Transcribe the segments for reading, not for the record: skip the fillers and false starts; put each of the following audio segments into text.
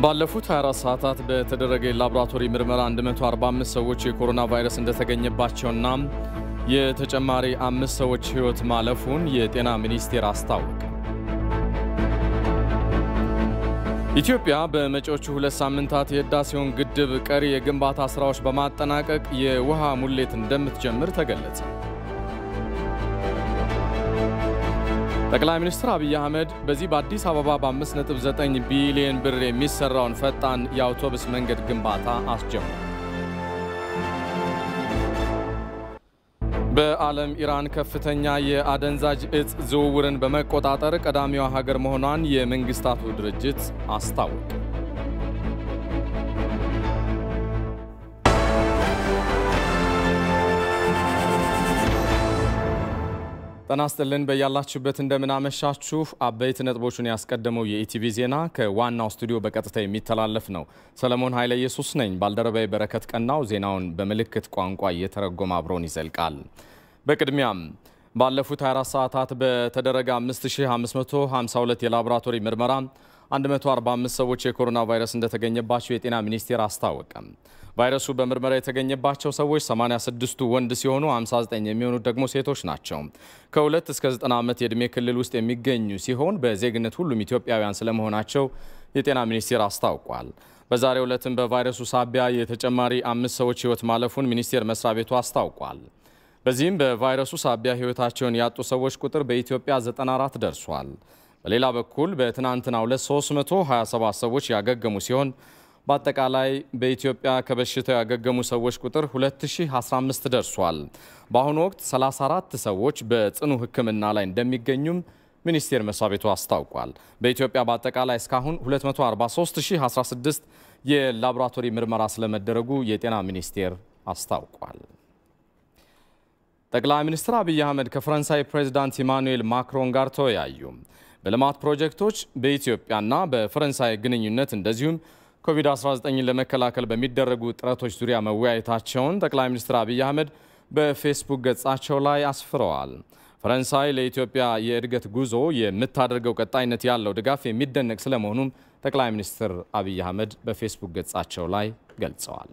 ባለፉት 24 ሰዓታት በተደረገ ላብራቶሪ ምርመራ 145 ሰዎች የኮሮና ቫይረስ እንደተገኘባቸውና የተጨማሪ 5 ሰዎች ሕይወት ማለፉን የጤና ሚኒስቴር አስታወቀ። ኢትዮጵያ በመጪዎቹ 2 ሳምንታት የህዳሴውን ግድብ ቀሪ የግንባታ ስራዎች በማጠናቀቅ የውሃ ሙሌት እንደምትጀምር ተገለጸ። ጠቅላይ ሚኒስትር አብይ አህመድ በዚህ በአዲስ አበባ በ5.9 ቢሊዮን ብር የሚሰራውን ፈጣን የአውቶቡስ መንገድ ግንባታ አስጀመሩ። በዓለም ኢራን ከፍተኛ የአደንዛዥ እጽ ዝውውርን በመቆጣጠር ቀዳሚዋ ሀገር መሆኗን የመንግስታቱ ድርጅት አስታወቀ። ጤና ይስጥልን በያላችሁበት እንደምን አመሻችሁ። አበይት ነጥቦቹን ያስቀደመው የኢቲቪ ዜና ከዋናው ስቱዲዮ በቀጥታ የሚተላለፍ ነው። ሰለሞን ኃይለ ኢየሱስ ነኝ። ባልደረባዬ በረከት ቀናው ዜናውን በምልክት ቋንቋ እየተረጎመ አብሮን ይዘልቃል። በቅድሚያም ባለፉት 24 ሰዓታት በተደረገ 5552 የላቦራቶሪ ምርመራ 145 ሰዎች የኮሮና ቫይረስ እንደተገኘባቸው የጤና ሚኒስቴር አስታወቀ። ቫይረሱ በምርመራ የተገኘባቸው ሰዎች 86ቱ ወንድ ሲሆኑ 59 የሚሆኑት ደግሞ ሴቶች ናቸው። ከ2 እስከ 90 ዓመት የዕድሜ ክልል ውስጥ የሚገኙ ሲሆን በዜግነት ሁሉም ኢትዮጵያውያን ስለመሆናቸው የጤና ሚኒስቴር አስታውቋል። በዛሬው ዕለትም በቫይረሱ ሳቢያ የተጨማሪ 5 ሰዎች ሕይወት ማለፉን ሚኒስቴር መስሪያ ቤቱ አስታውቋል። በዚህም በቫይረሱ ሳቢያ ሕይወታቸውን ያጡ ሰዎች ቁጥር በኢትዮጵያ 94 ደርሷል። በሌላ በኩል በትናንትናው ዕለት 327 ሰዎች ያገገሙ ሲሆን በአጠቃላይ በኢትዮጵያ ከበሽታው ያገገሙ ሰዎች ቁጥር 2015 ደርሷል። በአሁኑ ወቅት 34 ሰዎች በጽኑ ሕክምና ላይ እንደሚገኙም ሚኒስቴር መስሪያ ቤቱ አስታውቋል። በኢትዮጵያ በአጠቃላይ እስካሁን 243016 የላቦራቶሪ ምርመራ ስለመደረጉ የጤና ሚኒስቴር አስታውቋል። ጠቅላይ ሚኒስትር አብይ አህመድ ከፈረንሳይ ፕሬዝዳንት ኢማኑኤል ማክሮን ጋር ተወያዩ። በልማት ፕሮጀክቶች በኢትዮጵያና በፈረንሳይ ግንኙነት እንደዚሁም ኮቪድ-19ን ለመከላከል በሚደረጉ ጥረቶች ዙሪያ መወያየታቸውን ጠቅላይ ሚኒስትር አብይ አህመድ በፌስቡክ ገጻቸው ላይ አስፍረዋል። ፈረንሳይ ለኢትዮጵያ የእድገት ጉዞ የምታደርገው ቀጣይነት ያለው ድጋፍ የሚደነቅ ስለመሆኑም ጠቅላይ ሚኒስትር አብይ አህመድ በፌስቡክ ገጻቸው ላይ ገልጸዋል።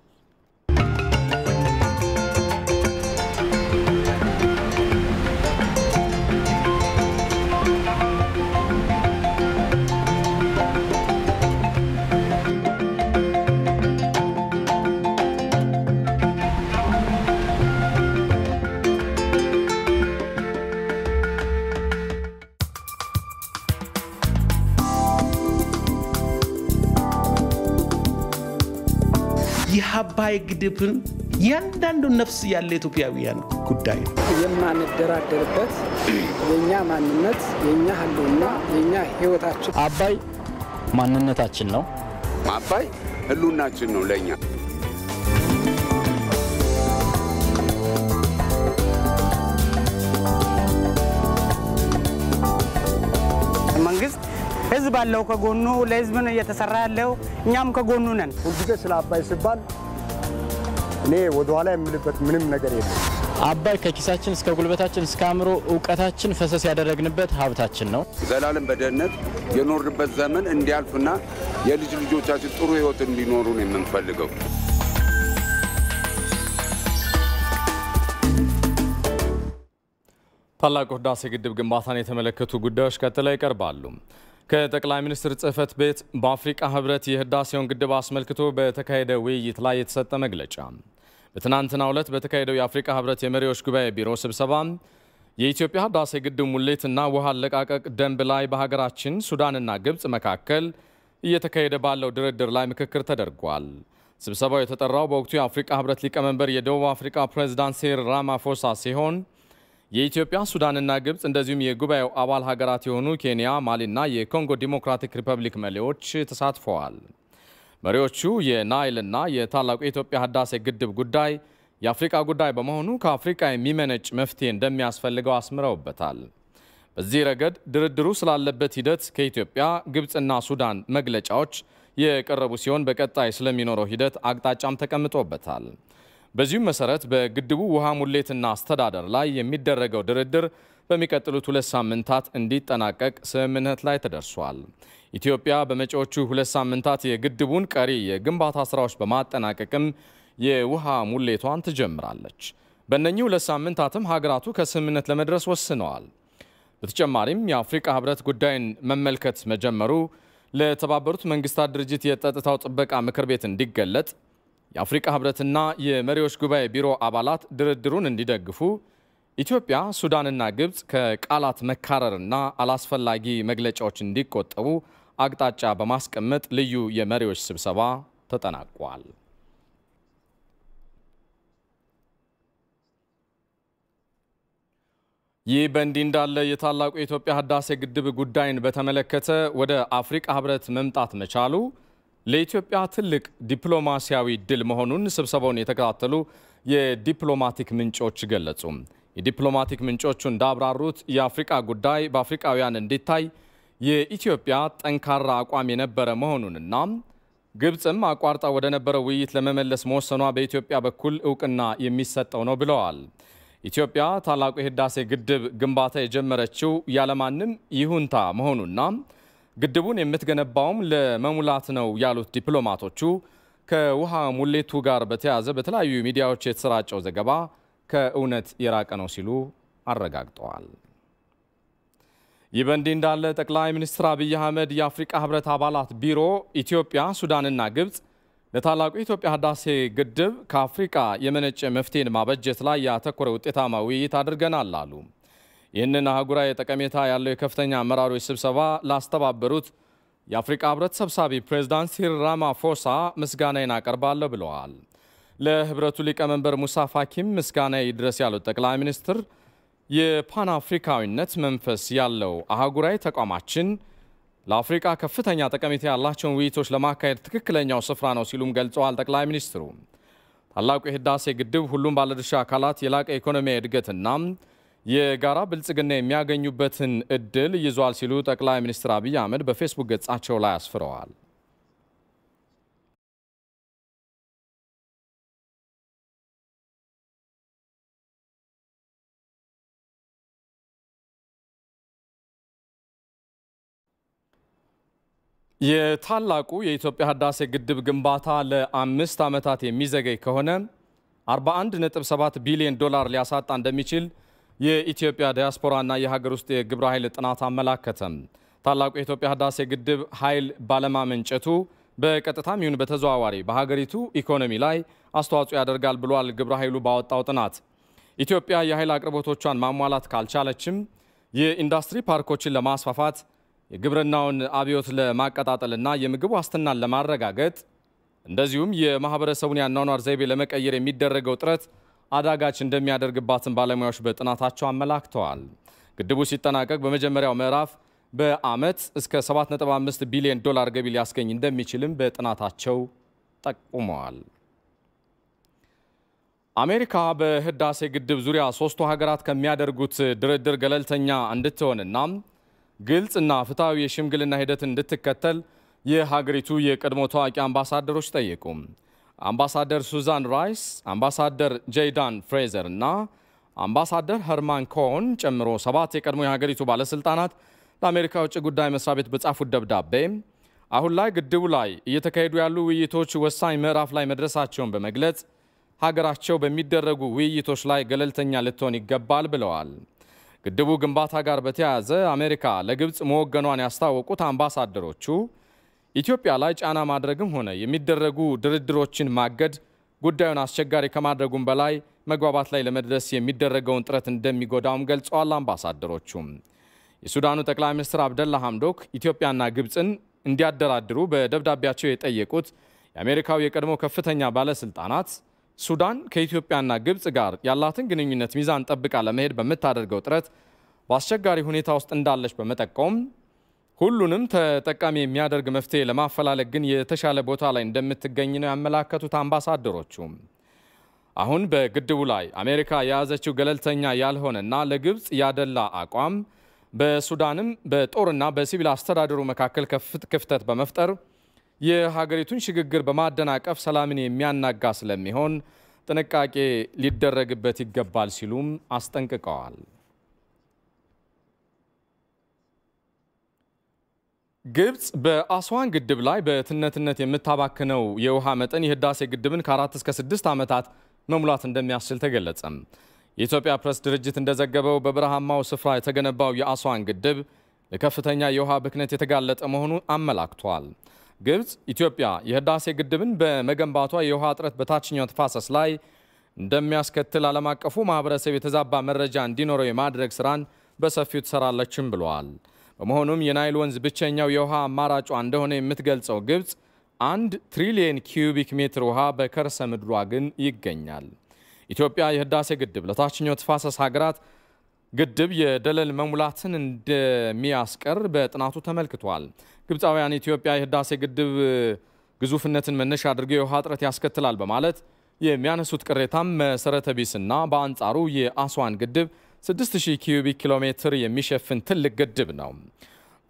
የአባይ ግድብን ያንዳንዱ ነፍስ ያለ ኢትዮጵያውያን ጉዳይ የማንደራደርበት የኛ ማንነት የኛ ህልውና የኛ ህይወታችን አባይ ማንነታችን ነው። አባይ ህልውናችን ነው ለኛ። መንግስት ህዝብ አለው ከጎኑ ለህዝብ ነው እየተሰራ ያለው እኛም ከጎኑ ነን። ሁልጊዜ ስለ አባይ ሲባል እኔ ወደ ኋላ የምልበት ምንም ነገር የለም። አባይ ከኪሳችን እስከ ጉልበታችን እስከ አእምሮ ዕውቀታችን ፈሰስ ያደረግንበት ሀብታችን ነው። ዘላለም በደህንነት የኖርንበት ዘመን እንዲያልፍና የልጅ ልጆቻችን ጥሩ ህይወት እንዲኖሩ ነው የምንፈልገው። ታላቁ ህዳሴ ግድብ ግንባታን የተመለከቱ ጉዳዮች ቀጥለው ይቀርባሉ። ከጠቅላይ ሚኒስትር ጽህፈት ቤት በአፍሪካ ህብረት የህዳሴውን ግድብ አስመልክቶ በተካሄደ ውይይት ላይ የተሰጠ መግለጫ። በትናንትናው ዕለት በተካሄደው የአፍሪካ ህብረት የመሪዎች ጉባኤ ቢሮ ስብሰባ የኢትዮጵያ ህዳሴ ግድብ ሙሌትና ውሃ አለቃቀቅ ደንብ ላይ በሀገራችን ሱዳንና ግብጽ መካከል እየተካሄደ ባለው ድርድር ላይ ምክክር ተደርጓል። ስብሰባው የተጠራው በወቅቱ የአፍሪካ ህብረት ሊቀመንበር የደቡብ አፍሪካ ፕሬዝዳንት ሲሪል ራማፎሳ ሲሆን የኢትዮጵያ ሱዳንና ግብጽ እንደዚሁም የጉባኤው አባል ሀገራት የሆኑ ኬንያ፣ ማሊና የኮንጎ ዲሞክራቲክ ሪፐብሊክ መሪዎች ተሳትፈዋል። መሪዎቹ የናይልና የታላቁ የኢትዮጵያ ህዳሴ ግድብ ጉዳይ የአፍሪካ ጉዳይ በመሆኑ ከአፍሪካ የሚመነጭ መፍትሄ እንደሚያስፈልገው አስምረውበታል። በዚህ ረገድ ድርድሩ ስላለበት ሂደት ከኢትዮጵያ፣ ግብጽና ሱዳን መግለጫዎች የቀረቡ ሲሆን በቀጣይ ስለሚኖረው ሂደት አቅጣጫም ተቀምጦበታል። በዚሁ መሰረት በግድቡ ውሃ ሙሌትና አስተዳደር ላይ የሚደረገው ድርድር በሚቀጥሉት 2 ሳምንታት እንዲጠናቀቅ ስምምነት ላይ ተደርሷል። ኢትዮጵያ በመጪዎቹ 2 ሳምንታት የግድቡን ቀሪ የግንባታ ስራዎች በማጠናቀቅም የውሃ ሙሌቷን ትጀምራለች። በእነኚህ 2 ሳምንታትም ሀገራቱ ከስምምነት ለመድረስ ወስነዋል። በተጨማሪም የአፍሪካ ህብረት ጉዳይን መመልከት መጀመሩ ለተባበሩት መንግስታት ድርጅት የጸጥታው ጥበቃ ምክር ቤት እንዲገለጥ የአፍሪካ ህብረትና የመሪዎች ጉባኤ ቢሮ አባላት ድርድሩን እንዲደግፉ ኢትዮጵያ፣ ሱዳንና ግብጽ ከቃላት መካረርና አላስፈላጊ መግለጫዎች እንዲቆጠቡ አቅጣጫ በማስቀመጥ ልዩ የመሪዎች ስብሰባ ተጠናቋል። ይህ በእንዲህ እንዳለ የታላቁ የኢትዮጵያ ህዳሴ ግድብ ጉዳይን በተመለከተ ወደ አፍሪካ ህብረት መምጣት መቻሉ ለኢትዮጵያ ትልቅ ዲፕሎማሲያዊ ድል መሆኑን ስብሰባውን የተከታተሉ የዲፕሎማቲክ ምንጮች ገለጹ። የዲፕሎማቲክ ምንጮቹ እንዳብራሩት የአፍሪካ ጉዳይ በአፍሪካውያን እንዲታይ የኢትዮጵያ ጠንካራ አቋም የነበረ መሆኑንና ግብጽም አቋርጣ ወደ ነበረው ውይይት ለመመለስ መወሰኗ በኢትዮጵያ በኩል እውቅና የሚሰጠው ነው ብለዋል። ኢትዮጵያ ታላቁ የህዳሴ ግድብ ግንባታ የጀመረችው ያለማንም ይሁንታ መሆኑና ግድቡን የምትገነባውም ለመሙላት ነው ያሉት ዲፕሎማቶቹ ከውሃ ሙሌቱ ጋር በተያያዘ በተለያዩ ሚዲያዎች የተሰራጨው ዘገባ ከእውነት የራቀ ነው ሲሉ አረጋግጠዋል። ይህ በእንዲህ እንዳለ ጠቅላይ ሚኒስትር አብይ አህመድ የአፍሪካ ህብረት አባላት ቢሮ ኢትዮጵያ፣ ሱዳንና ግብጽ ለታላቁ የኢትዮጵያ ህዳሴ ግድብ ከአፍሪካ የመነጨ መፍትሄን ማበጀት ላይ ያተኮረ ውጤታማ ውይይት አድርገናል አሉ። ይህንን አህጉራዊ ጠቀሜታ ያለው የከፍተኛ አመራሮች ስብሰባ ላስተባበሩት የአፍሪካ ህብረት ሰብሳቢ ፕሬዝዳንት ሲሪል ራማፎሳ ምስጋናዬን አቀርባለሁ ብለዋል። ለህብረቱ ሊቀመንበር ሙሳ ፋኪም ምስጋና ይድረስ ያሉት ጠቅላይ ሚኒስትር የፓን አፍሪካዊነት መንፈስ ያለው አህጉራዊ ተቋማችን ለአፍሪካ ከፍተኛ ጠቀሜታ ያላቸውን ውይይቶች ለማካሄድ ትክክለኛው ስፍራ ነው ሲሉም ገልጸዋል። ጠቅላይ ሚኒስትሩ ታላቁ የህዳሴ ግድብ ሁሉም ባለድርሻ አካላት የላቀ ኢኮኖሚያዊ እድገትና የጋራ ብልጽግና የሚያገኙበትን እድል ይዟል ሲሉ ጠቅላይ ሚኒስትር አብይ አህመድ በፌስቡክ ገጻቸው ላይ አስፍረዋል። የታላቁ የኢትዮጵያ ህዳሴ ግድብ ግንባታ ለ5 ዓመታት የሚዘገይ ከሆነ 41.7 ቢሊዮን ዶላር ሊያሳጣ እንደሚችል የኢትዮጵያ ዲያስፖራና የሀገር ውስጥ የግብረ ኃይል ጥናት አመላከተም። ታላቁ የኢትዮጵያ ህዳሴ ግድብ ኃይል ባለማመንጨቱ በቀጥታም ይሁን በተዘዋዋሪ በሀገሪቱ ኢኮኖሚ ላይ አስተዋጽኦ ያደርጋል ብሏል ግብረ ኃይሉ ባወጣው ጥናት። ኢትዮጵያ የኃይል አቅርቦቶቿን ማሟላት ካልቻለችም የኢንዱስትሪ ፓርኮችን ለማስፋፋት የግብርናውን አብዮት ለማቀጣጠልና የምግብ ዋስትናን ለማረጋገጥ እንደዚሁም የማህበረሰቡን ያኗኗር ዘይቤ ለመቀየር የሚደረገው ጥረት አዳጋች እንደሚያደርግባትን ባለሙያዎች በጥናታቸው አመላክተዋል። ግድቡ ሲጠናቀቅ በመጀመሪያው ምዕራፍ በአመት እስከ 7.5 ቢሊዮን ዶላር ገቢ ሊያስገኝ እንደሚችልም በጥናታቸው ጠቁመዋል። አሜሪካ በህዳሴ ግድብ ዙሪያ ሶስቱ ሀገራት ከሚያደርጉት ድርድር ገለልተኛ እንድትሆንና ግልጽና ፍትሃዊ የሽምግልና ሂደት እንድትከተል የሀገሪቱ የቀድሞ ታዋቂ አምባሳደሮች ጠየቁ። አምባሳደር ሱዛን ራይስ፣ አምባሳደር ጄይዳን ፍሬዘር እና አምባሳደር ሄርማን ኮን ጨምሮ 7 የቀድሞ የሀገሪቱ ባለስልጣናት ለአሜሪካ ውጭ ጉዳይ መስሪያ ቤት በጻፉት ደብዳቤ አሁን ላይ ግድቡ ላይ እየተካሄዱ ያሉ ውይይቶች ወሳኝ ምዕራፍ ላይ መድረሳቸውን በመግለጽ ሀገራቸው በሚደረጉ ውይይቶች ላይ ገለልተኛ ልትሆን ይገባል ብለዋል። ግድቡ ግንባታ ጋር በተያያዘ አሜሪካ ለግብጽ መወገኗን ያስታወቁት አምባሳደሮቹ ኢትዮጵያ ላይ ጫና ማድረግም ሆነ የሚደረጉ ድርድሮችን ማገድ ጉዳዩን አስቸጋሪ ከማድረጉም በላይ መግባባት ላይ ለመድረስ የሚደረገውን ጥረት እንደሚጎዳውም ገልጸዋል። አምባሳደሮቹ የሱዳኑ ጠቅላይ ሚኒስትር አብደላ ሐምዶክ ኢትዮጵያና ግብጽን እንዲያደራድሩ በደብዳቤያቸው የጠየቁት የአሜሪካው የቀድሞ ከፍተኛ ባለስልጣናት ሱዳን ከኢትዮጵያና ግብጽ ጋር ያላትን ግንኙነት ሚዛን ጠብቃ ለመሄድ በምታደርገው ጥረት በአስቸጋሪ ሁኔታ ውስጥ እንዳለች በመጠቆም ሁሉንም ተጠቃሚ የሚያደርግ መፍትሄ ለማፈላለግ ግን የተሻለ ቦታ ላይ እንደምትገኝ ነው ያመላከቱት አምባሳደሮቹ። አሁን በግድቡ ላይ አሜሪካ የያዘችው ገለልተኛ ያልሆነና ለግብጽ ያደላ አቋም በሱዳንም በጦርና በሲቪል አስተዳደሩ መካከል ክፍተት በመፍጠር የሀገሪቱን ሽግግር በማደናቀፍ ሰላምን የሚያናጋ ስለሚሆን ጥንቃቄ ሊደረግበት ይገባል ሲሉም አስጠንቅቀዋል። ግብጽ በአስዋን ግድብ ላይ በትነትነት የምታባክነው የውሃ መጠን የህዳሴ ግድብን ከ4 እስከ 6 ዓመታት መሙላት እንደሚያስችል ተገለጸ። የኢትዮጵያ ፕሬስ ድርጅት እንደዘገበው በበረሃማው ስፍራ የተገነባው የአስዋን ግድብ ለከፍተኛ የውሃ ብክነት የተጋለጠ መሆኑን አመላክቷል። ግብጽ ኢትዮጵያ የህዳሴ ግድብን በመገንባቷ የውሃ እጥረት በታችኛው ተፋሰስ ላይ እንደሚያስከትል ዓለም አቀፉ ማህበረሰብ የተዛባ መረጃ እንዲኖረው የማድረግ ስራን በሰፊው ትሰራለችም ብለዋል። በመሆኑም የናይል ወንዝ ብቸኛው የውሃ አማራጯ እንደሆነ የምትገልጸው ግብጽ 1 ትሪሊየን ኪዩቢክ ሜትር ውሃ በከርሰ ምድሯ ግን ይገኛል። ኢትዮጵያ የህዳሴ ግድብ ለታችኛው ተፋሰስ ሀገራት ግድብ የደለል መሙላትን እንደሚያስቀር በጥናቱ ተመልክቷል። ግብጻውያን ኢትዮጵያ የህዳሴ ግድብ ግዙፍነትን መነሻ አድርገው የውሃ እጥረት ያስከትላል በማለት የሚያነሱት ቅሬታም መሰረተ ቢስና በአንጻሩ የአስዋን ግድብ 6000 ኪዩቢክ ኪሎ ሜትር የሚሸፍን ትልቅ ግድብ ነው።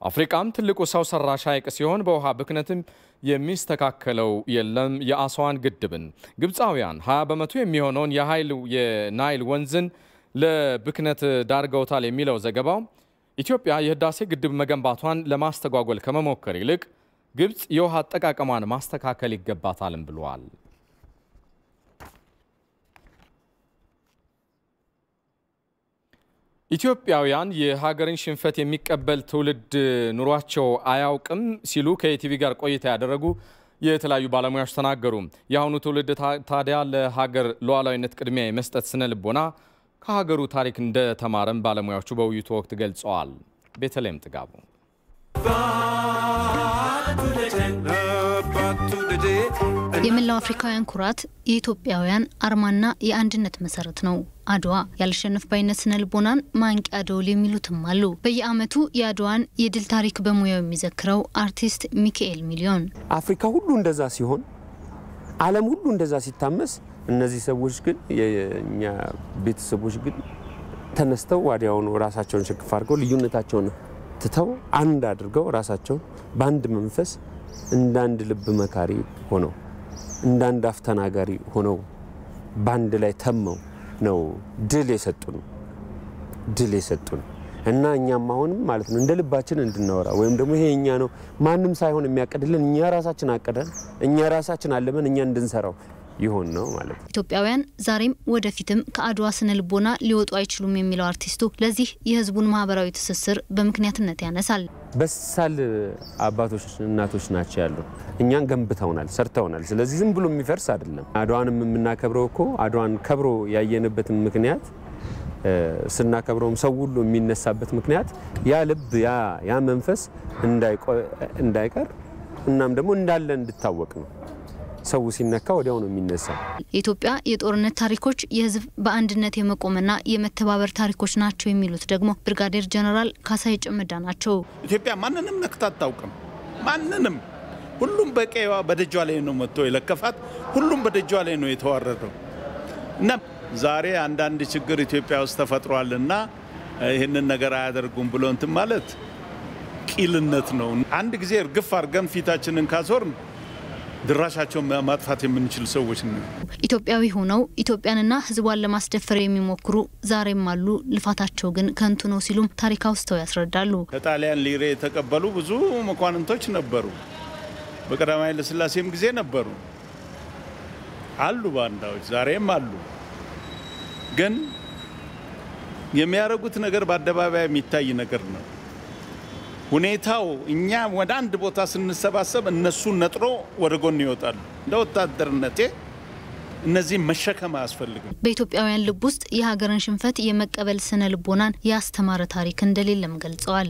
አፍሪካም ትልቁ ሰው ሰራሽ ሐይቅ ሲሆን በውሃ ብክነትም የሚስተካከለው የለም። የአስዋን ግድብን ግብጻውያን 20 በመቶ የሚሆነውን የናይል ወንዝን ለብክነት ዳርገውታል የሚለው ዘገባው ኢትዮጵያ የህዳሴ ግድብ መገንባቷን ለማስተጓጎል ከመሞከር ይልቅ ግብጽ የውሃ አጠቃቀሟን ማስተካከል ይገባታልም ብለዋል። ኢትዮጵያውያን የሀገርን ሽንፈት የሚቀበል ትውልድ ኑሯቸው አያውቅም ሲሉ ከኢቲቪ ጋር ቆይታ ያደረጉ የተለያዩ ባለሙያዎች ተናገሩ። የአሁኑ ትውልድ ታዲያ ለሀገር ሉዓላዊነት ቅድሚያ የመስጠት ስነ ልቦና ከሀገሩ ታሪክ እንደተማረም ባለሙያዎቹ በውይይቱ ወቅት ገልጸዋል። ቤተልሔም ጥጋቡ የመላው አፍሪካውያን ኩራት የኢትዮጵያውያን አርማና የአንድነት መሰረት ነው። አድዋ ያልሸነፍ ባይነት ስነ ልቦናን ማንቂያ ደወል የሚሉትም አሉ። በየዓመቱ የአድዋን የድል ታሪክ በሙያው የሚዘክረው አርቲስት ሚካኤል ሚሊዮን አፍሪካ ሁሉ እንደዛ ሲሆን ዓለም ሁሉ እንደዛ ሲታመስ እነዚህ ሰዎች ግን የኛ ቤተሰቦች ግን ተነስተው ወዲያውኑ ራሳቸውን ሽክፍ አድርገው ልዩነታቸውን ትተው አንድ አድርገው ራሳቸውን በአንድ መንፈስ እንዳንድ ልብ መካሪ ሆነው እንዳንድ አፍተናጋሪ ሆነው ባንድ ላይ ተመው ነው ድል የሰጡን እና እኛም አሁንም ማለት ነው እንደ ልባችን እንድናወራ ወይም ደግሞ ይሄ እኛ ነው ማንም ሳይሆን የሚያቀድልን እኛ ራሳችን አቀደን እኛ ራሳችን አለመን እኛ እንድንሰራው ይሆን ነው ማለት ነው። ኢትዮጵያውያን ዛሬም ወደፊትም ከአድዋ ስነ ልቦና ሊወጡ አይችሉም የሚለው አርቲስቱ ለዚህ የህዝቡን ማህበራዊ ትስስር በምክንያትነት ያነሳል። በሳል አባቶች እናቶች ናቸው ያሉ እኛን ገንብተውናል ሰርተውናል። ስለዚህ ዝም ብሎ የሚፈርስ አይደለም። አድዋንም የምናከብረው እኮ አድዋን ከብሮ ያየንበት ምክንያት ስናከብረውም ሰው ሁሉ የሚነሳበት ምክንያት ያ ልብ ያ መንፈስ እንዳይቀር እናም ደግሞ እንዳለ እንድታወቅ ነው። ሰው ሲነካ ወዲያው ነው የሚነሳ። ኢትዮጵያ የጦርነት ታሪኮች የህዝብ በአንድነት የመቆምና የመተባበር ታሪኮች ናቸው የሚሉት ደግሞ ብርጋዴር ጀነራል ካሳይ ጭምዳ ናቸው። ኢትዮጵያ ማንንም ነክታ አታውቅም። ማንንም ሁሉም በቀይዋ በደጇ ላይ ነው መጥቶ የለከፋት። ሁሉም በደጇ ላይ ነው የተዋረደው። እና ዛሬ አንዳንድ ችግር ኢትዮጵያ ውስጥ ተፈጥሯልና ይሄንን ነገር አያደርጉም ብሎ እንትን ማለት ቂልነት ነው። አንድ ጊዜ እርግፍ አድርገን ፊታችንን ካዞርን ድራሻቸውን ማጥፋት የምንችል ሰዎች ነው። ኢትዮጵያዊ ሆነው ኢትዮጵያንና ህዝቧን ለማስደፈር የሚሞክሩ ዛሬም አሉ። ልፋታቸው ግን ከንቱ ነው ሲሉም ታሪክ አውስተው ያስረዳሉ። ከጣሊያን ሊሬ የተቀበሉ ብዙ መኳንንቶች ነበሩ። በቀዳማዊ ኃይለ ሥላሴም ጊዜ ነበሩ አሉ ባንዳዎች ዛሬም አሉ። ግን የሚያረጉት ነገር በአደባባይ የሚታይ ነገር ነው። ሁኔታው እኛ ወደ አንድ ቦታ ስንሰባሰብ እነሱ ነጥሮ ወደ ጎን ይወጣሉ። እንደ ወታደርነቴ እነዚህ መሸከም አያስፈልግም። በኢትዮጵያውያን ልብ ውስጥ የሀገርን ሽንፈት የመቀበል ስነ ልቦናን ያስተማረ ታሪክ እንደሌለም ገልጸዋል።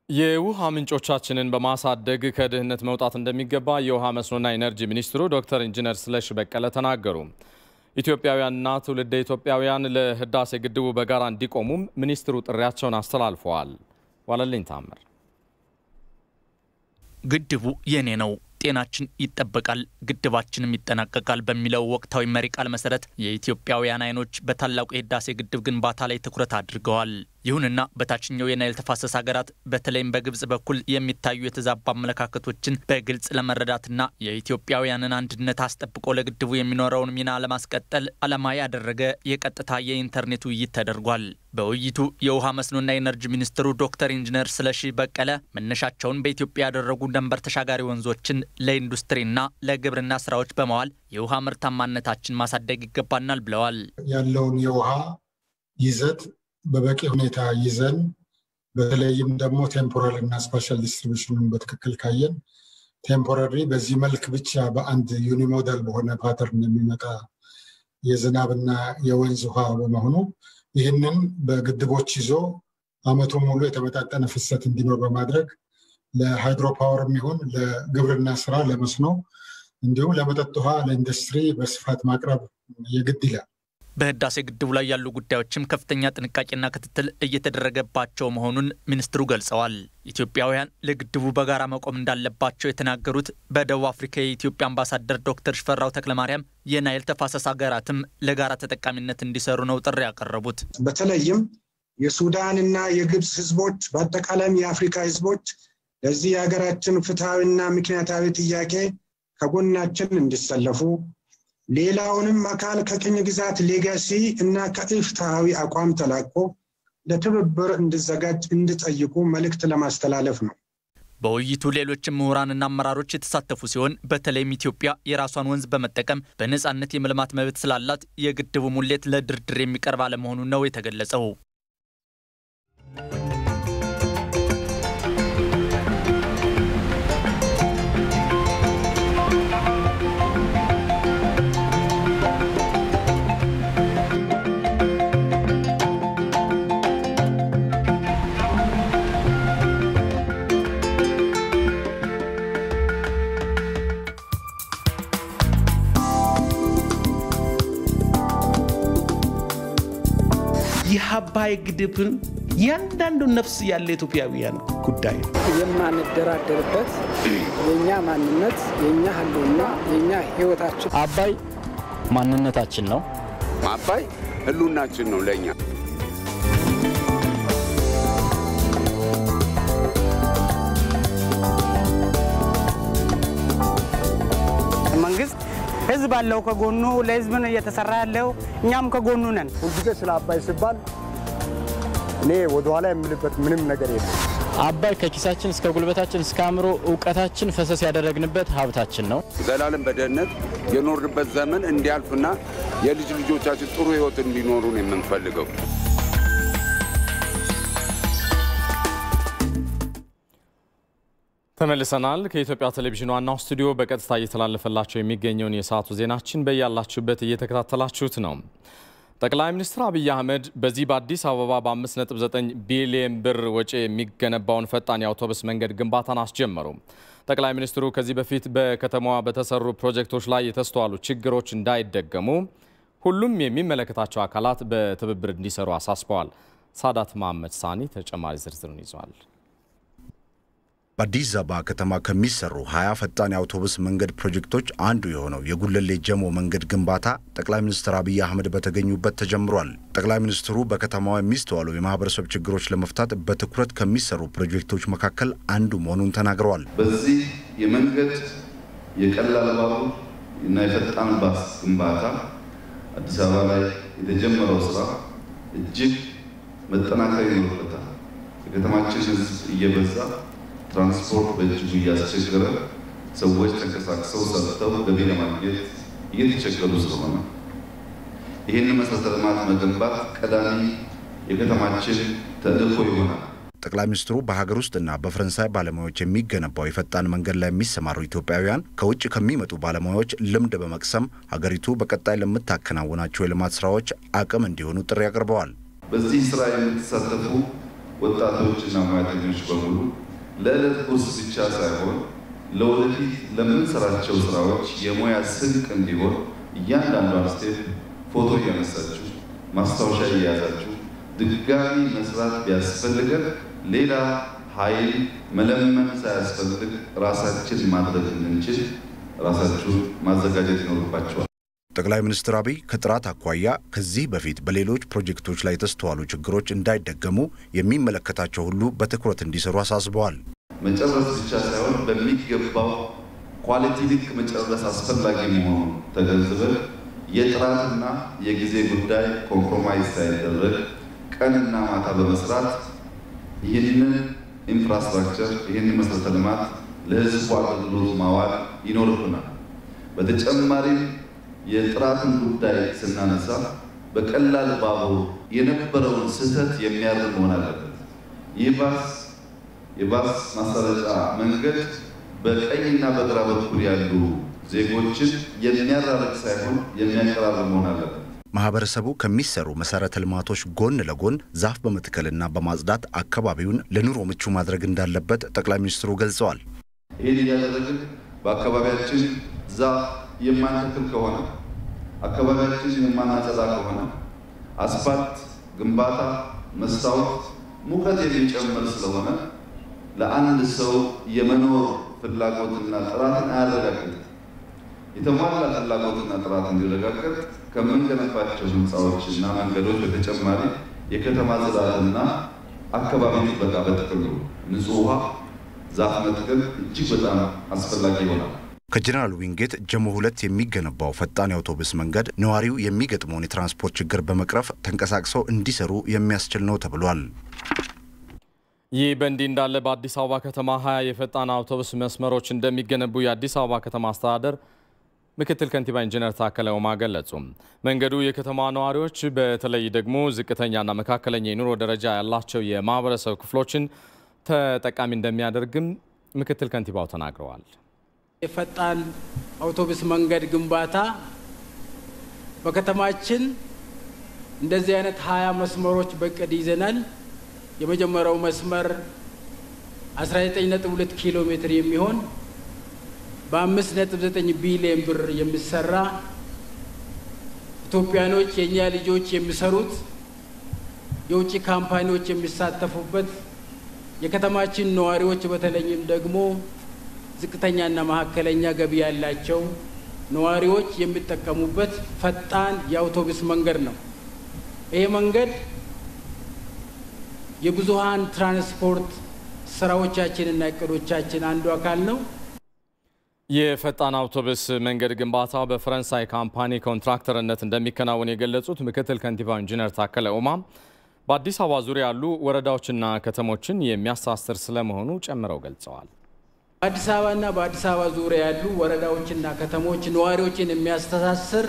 የውሃ ምንጮቻችንን በማሳደግ ከድህነት መውጣት እንደሚገባ የውሃ መስኖና ኢነርጂ ሚኒስትሩ ዶክተር ኢንጂነር ስለሽ በቀለ ተናገሩ። ኢትዮጵያውያንና ትውልደ ኢትዮጵያውያን ለህዳሴ ግድቡ በጋራ እንዲቆሙም ሚኒስትሩ ጥሪያቸውን አስተላልፈዋል። ዋለልኝ ታምር ግድቡ የኔ ነው ጤናችን ይጠበቃል ግድባችንም ይጠናቀቃል በሚለው ወቅታዊ መሪ ቃል መሰረት የኢትዮጵያውያን አይኖች በታላቁ የህዳሴ ግድብ ግንባታ ላይ ትኩረት አድርገዋል። ይሁንና በታችኛው የናይል ተፋሰስ ሀገራት በተለይም በግብጽ በኩል የሚታዩ የተዛባ አመለካከቶችን በግልጽ ለመረዳትና የኢትዮጵያውያንን አንድነት አስጠብቆ ለግድቡ የሚኖረውን ሚና ለማስቀጠል ዓላማ ያደረገ የቀጥታ የኢንተርኔት ውይይት ተደርጓል። በውይይቱ የውሃ መስኖና ኢነርጂ ሚኒስትሩ ዶክተር ኢንጂነር ስለሺ በቀለ መነሻቸውን በኢትዮጵያ ያደረጉ ድንበር ተሻጋሪ ወንዞችን ለኢንዱስትሪና ለግብርና ስራዎች በመዋል የውሃ ምርታማነታችን ማሳደግ ይገባናል ብለዋል። ያለውን የውሃ ይዘት በበቂ ሁኔታ ይዘን በተለይም ደግሞ ቴምፖራሪ እና ስፓሻል ዲስትሪቢዩሽኑን በትክክል ካየን ቴምፖራሪ በዚህ መልክ ብቻ በአንድ ዩኒሞዳል በሆነ ፓተርን የሚመጣ የዝናብና የወንዝ ውሃ በመሆኑ ይህንን በግድቦች ይዞ አመቱ ሙሉ የተመጣጠነ ፍሰት እንዲኖር በማድረግ ለሃይድሮ ፓወር የሚሆን ለግብርና ስራ ለመስኖ እንዲሁም ለመጠጥ ውሃ ለኢንዱስትሪ በስፋት ማቅረብ የግድ ይላል። በህዳሴ ግድቡ ላይ ያሉ ጉዳዮችም ከፍተኛ ጥንቃቄና ክትትል እየተደረገባቸው መሆኑን ሚኒስትሩ ገልጸዋል። ኢትዮጵያውያን ለግድቡ በጋራ መቆም እንዳለባቸው የተናገሩት በደቡብ አፍሪካ የኢትዮጵያ አምባሳደር ዶክተር ሽፈራው ተክለማርያም የናይል ተፋሰስ ሀገራትም ለጋራ ተጠቃሚነት እንዲሰሩ ነው ጥሪ ያቀረቡት። በተለይም የሱዳንና የግብጽ ህዝቦች በአጠቃላይም የአፍሪካ ህዝቦች ለዚህ የሀገራችን ፍትሃዊና ምክንያታዊ ጥያቄ ከጎናችን እንዲሰለፉ ሌላውንም አካል ከቅኝ ግዛት ሌጋሲ እና ከኢፍትሃዊ አቋም ተላቆ ለትብብር እንዲዘጋጅ እንዲጠይቁ መልእክት ለማስተላለፍ ነው። በውይይቱ ሌሎችም ምሁራንና አመራሮች የተሳተፉ ሲሆን በተለይም ኢትዮጵያ የራሷን ወንዝ በመጠቀም በነጻነት የመልማት መብት ስላላት የግድቡ ሙሌት ለድርድር የሚቀርብ አለመሆኑ ነው የተገለጸው። የአባይ ግድብን ያንዳንዱ ነፍስ ያለ ኢትዮጵያውያን ጉዳይ ነው። የማንደራደርበት የኛ ማንነት የኛ ህልውና የኛ ህይወታችን አባይ ማንነታችን ነው። አባይ ህልውናችን ነው ለኛ። መንግስት ህዝብ አለው ከጎኑ ለህዝብ ነው እየተሰራ ያለው እኛም ከጎኑ ነን። ሁልጊዜ ስለ አባይ ሲባል እኔ ወደ ኋላ የምልበት ምንም ነገር የለም። አባይ ከኪሳችን እስከ ጉልበታችን እስከ አእምሮ ዕውቀታችን ፈሰስ ያደረግንበት ሀብታችን ነው። ዘላለም በደህንነት የኖርንበት ዘመን እንዲያልፍና የልጅ ልጆቻችን ጥሩ ህይወት እንዲኖሩ ነው የምንፈልገው። ተመልሰናል። ከኢትዮጵያ ቴሌቪዥን ዋናው ስቱዲዮ በቀጥታ እየተላለፈላችሁ የሚገኘውን የሰዓቱ ዜናችን በያላችሁበት እየተከታተላችሁት ነው። ጠቅላይ ሚኒስትር አብይ አህመድ በዚህ በአዲስ አበባ በ5.9 ቢሊዮን ብር ወጪ የሚገነባውን ፈጣን የአውቶቡስ መንገድ ግንባታን አስጀመሩ። ጠቅላይ ሚኒስትሩ ከዚህ በፊት በከተማዋ በተሰሩ ፕሮጀክቶች ላይ የተስተዋሉ ችግሮች እንዳይደገሙ ሁሉም የሚመለከታቸው አካላት በትብብር እንዲሰሩ አሳስበዋል። ሳዳት መሐመድ ሳኒ ተጨማሪ ዝርዝሩን ይዟል። በአዲስ አበባ ከተማ ከሚሰሩ 20 ፈጣን የአውቶቡስ መንገድ ፕሮጀክቶች አንዱ የሆነው የጉለሌ ጀሞ መንገድ ግንባታ ጠቅላይ ሚኒስትር አብይ አህመድ በተገኙበት ተጀምሯል። ጠቅላይ ሚኒስትሩ በከተማዋ የሚስተዋሉ የማህበረሰብ ችግሮች ለመፍታት በትኩረት ከሚሰሩ ፕሮጀክቶች መካከል አንዱ መሆኑን ተናግረዋል። በዚህ የመንገድ የቀላል ባቡር እና የፈጣን ባስ ግንባታ አዲስ አበባ ላይ የተጀመረው ስራ እጅግ መጠናከር ይኖርበታል። የከተማችን ህዝብ እየበዛ ትራንስፖርት በእጅጉ እያስቸገረ ሰዎች ተንቀሳቅሰው ሰርተው ገቢ ለማግኘት እየተቸገሩ ስለሆነ ይህንን መሰረተ ልማት መገንባት ቀዳሚ የከተማችን ተልዕኮ ይሆናል። ጠቅላይ ሚኒስትሩ በሀገር ውስጥና በፈረንሳይ ባለሙያዎች የሚገነባው የፈጣን መንገድ ላይ የሚሰማሩ ኢትዮጵያውያን ከውጭ ከሚመጡ ባለሙያዎች ልምድ በመቅሰም ሀገሪቱ በቀጣይ ለምታከናውናቸው የልማት ስራዎች አቅም እንዲሆኑ ጥሪ አቅርበዋል። በዚህ ስራ የምትሳተፉ ወጣቶችና ሙያተኞች በሙሉ ለዕለት ጉርስ ብቻ ሳይሆን ለወደፊት ለምንሰራቸው ስራዎች የሙያ ስንቅ እንዲሆን እያንዳንዷን ስቴፕ ፎቶ እያነሳችሁ ማስታወሻ እየያዛችሁ ድጋሚ መስራት ቢያስፈልገን ሌላ ኃይል መለመን ሳያስፈልግ ራሳችን ማድረግ እንድንችል ራሳችሁን ማዘጋጀት ይኖርባችኋል። ጠቅላይ ሚኒስትር አብይ ከጥራት አኳያ ከዚህ በፊት በሌሎች ፕሮጀክቶች ላይ የተስተዋሉ ችግሮች እንዳይደገሙ የሚመለከታቸው ሁሉ በትኩረት እንዲሰሩ አሳስበዋል። መጨረስ ብቻ ሳይሆን በሚገባው ኳሊቲ ልክ መጨረስ አስፈላጊ መሆኑን ተገንዝበን የጥራትና የጊዜ ጉዳይ ኮምፕሮማይዝ ሳይደረግ ቀንና ማታ በመስራት ይህንን ኢንፍራስትራክቸር ይህንን መሰረተ ልማት ለህዝቡ አገልግሎት ማዋል ይኖርብናል። በተጨማሪም የጥራትን ጉዳይ ስናነሳ በቀላል ባቡር የነበረውን ስህተት የሚያርም መሆን አለበት። የባስ ማሰራጫ መንገድ በቀኝና በግራ በኩል ያሉ ዜጎችን የሚያራርቅ ሳይሆን የሚያቀራርብ መሆን አለበት። ማህበረሰቡ ከሚሰሩ መሰረተ ልማቶች ጎን ለጎን ዛፍ በመትከልና በማጽዳት አካባቢውን ለኑሮ ምቹ ማድረግ እንዳለበት ጠቅላይ ሚኒስትሩ ገልጸዋል። ይህን እያደረግን በአካባቢያችን ዛፍ የማንተክል ከሆነ አካባቢያችን የማናጸዳ ከሆነ አስፋልት ግንባታ መስታወት ሙቀት የሚጨምር ስለሆነ ለአንድ ሰው የመኖር ፍላጎትና ጥራትን አያረጋግጥም። የተሟላ ፍላጎትና ጥራት እንዲረጋገጥ ከምንገነባቸው ህንፃዎችና መንገዶች በተጨማሪ የከተማ ጽዳትና አካባቢ ጥበቃ በጥቅሉ ንጹህ ውሃ ዛፍ መትከል እጅግ በጣም አስፈላጊ ይሆናል። ከጀነራል ዊንጌት ጀሞ 2 የሚገነባው ፈጣን የአውቶቡስ መንገድ ነዋሪው የሚገጥመውን የትራንስፖርት ችግር በመቅረፍ ተንቀሳቅሰው እንዲሰሩ የሚያስችል ነው ተብሏል። ይህ በእንዲህ እንዳለ በአዲስ አበባ ከተማ 20 የፈጣን አውቶቡስ መስመሮች እንደሚገነቡ የአዲስ አበባ ከተማ አስተዳደር ምክትል ከንቲባ ኢንጂነር ታከለ ኡማ ገለጹ። መንገዱ የከተማ ነዋሪዎች በተለይ ደግሞ ዝቅተኛና መካከለኛ የኑሮ ደረጃ ያላቸው የማህበረሰብ ክፍሎችን ተጠቃሚ እንደሚያደርግም ምክትል ከንቲባው ተናግረዋል። የፈጣን አውቶቡስ መንገድ ግንባታ በከተማችን እንደዚህ አይነት 20 መስመሮች በቅድ ይዘናል። የመጀመሪያው መስመር 19.2 ኪሎ ሜትር የሚሆን በ5.9 ቢሊዮን ብር የሚሰራ ኢትዮጵያኖች የኛ ልጆች የሚሰሩት የውጭ ካምፓኒዎች የሚሳተፉበት የከተማችን ነዋሪዎች በተለይም ደግሞ ዝቅተኛና መካከለኛ ገቢ ያላቸው ነዋሪዎች የሚጠቀሙበት ፈጣን የአውቶቡስ መንገድ ነው። ይሄ መንገድ የብዙሃን ትራንስፖርት ስራዎቻችንና እቅዶቻችን አንዱ አካል ነው። የፈጣን አውቶቡስ መንገድ ግንባታ በፈረንሳይ ካምፓኒ ኮንትራክተርነት እንደሚከናወን የገለጹት ምክትል ከንቲባ ኢንጂነር ታከለ ኡማ በአዲስ አበባ ዙሪያ ያሉ ወረዳዎችና ከተሞችን የሚያስተሳስር ስለመሆኑ ጨምረው ገልጸዋል። በአዲስ አበባና በአዲስ አበባ ዙሪያ ያሉ ወረዳዎችና ከተሞች ነዋሪዎችን የሚያስተሳስር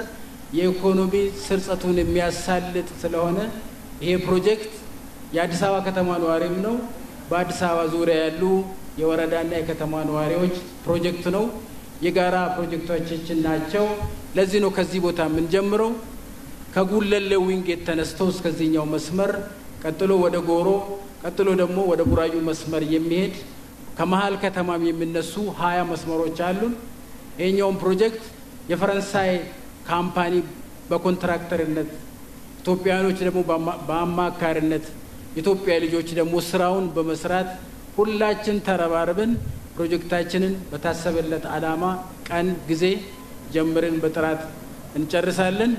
የኢኮኖሚ ስርጸቱን የሚያሳልጥ ስለሆነ ይሄ ፕሮጀክት የአዲስ አበባ ከተማ ነዋሪም ነው። በአዲስ አበባ ዙሪያ ያሉ የወረዳና የከተማ ነዋሪዎች ፕሮጀክት ነው። የጋራ ፕሮጀክቶቻችን ናቸው። ለዚህ ነው ከዚህ ቦታ ምን ጀምረው ከጉለሌ ዊንጌት ተነስተው እስከዚህኛው መስመር ቀጥሎ ወደ ጎሮ ቀጥሎ ደግሞ ወደ ቡራዩ መስመር የሚሄድ ከመሃል ከተማም የሚነሱ 20 መስመሮች አሉ። ይሄኛው ፕሮጀክት የፈረንሳይ ካምፓኒ በኮንትራክተርነት ኢትዮጵያኖች ደግሞ በአማካሪነት ኢትዮጵያ ልጆች ደግሞ ስራውን በመስራት ሁላችን ተረባርበን ፕሮጀክታችንን በታሰበለት ዓላማ ቀን ጊዜ ጀምረን በጥራት እንጨርሳለን።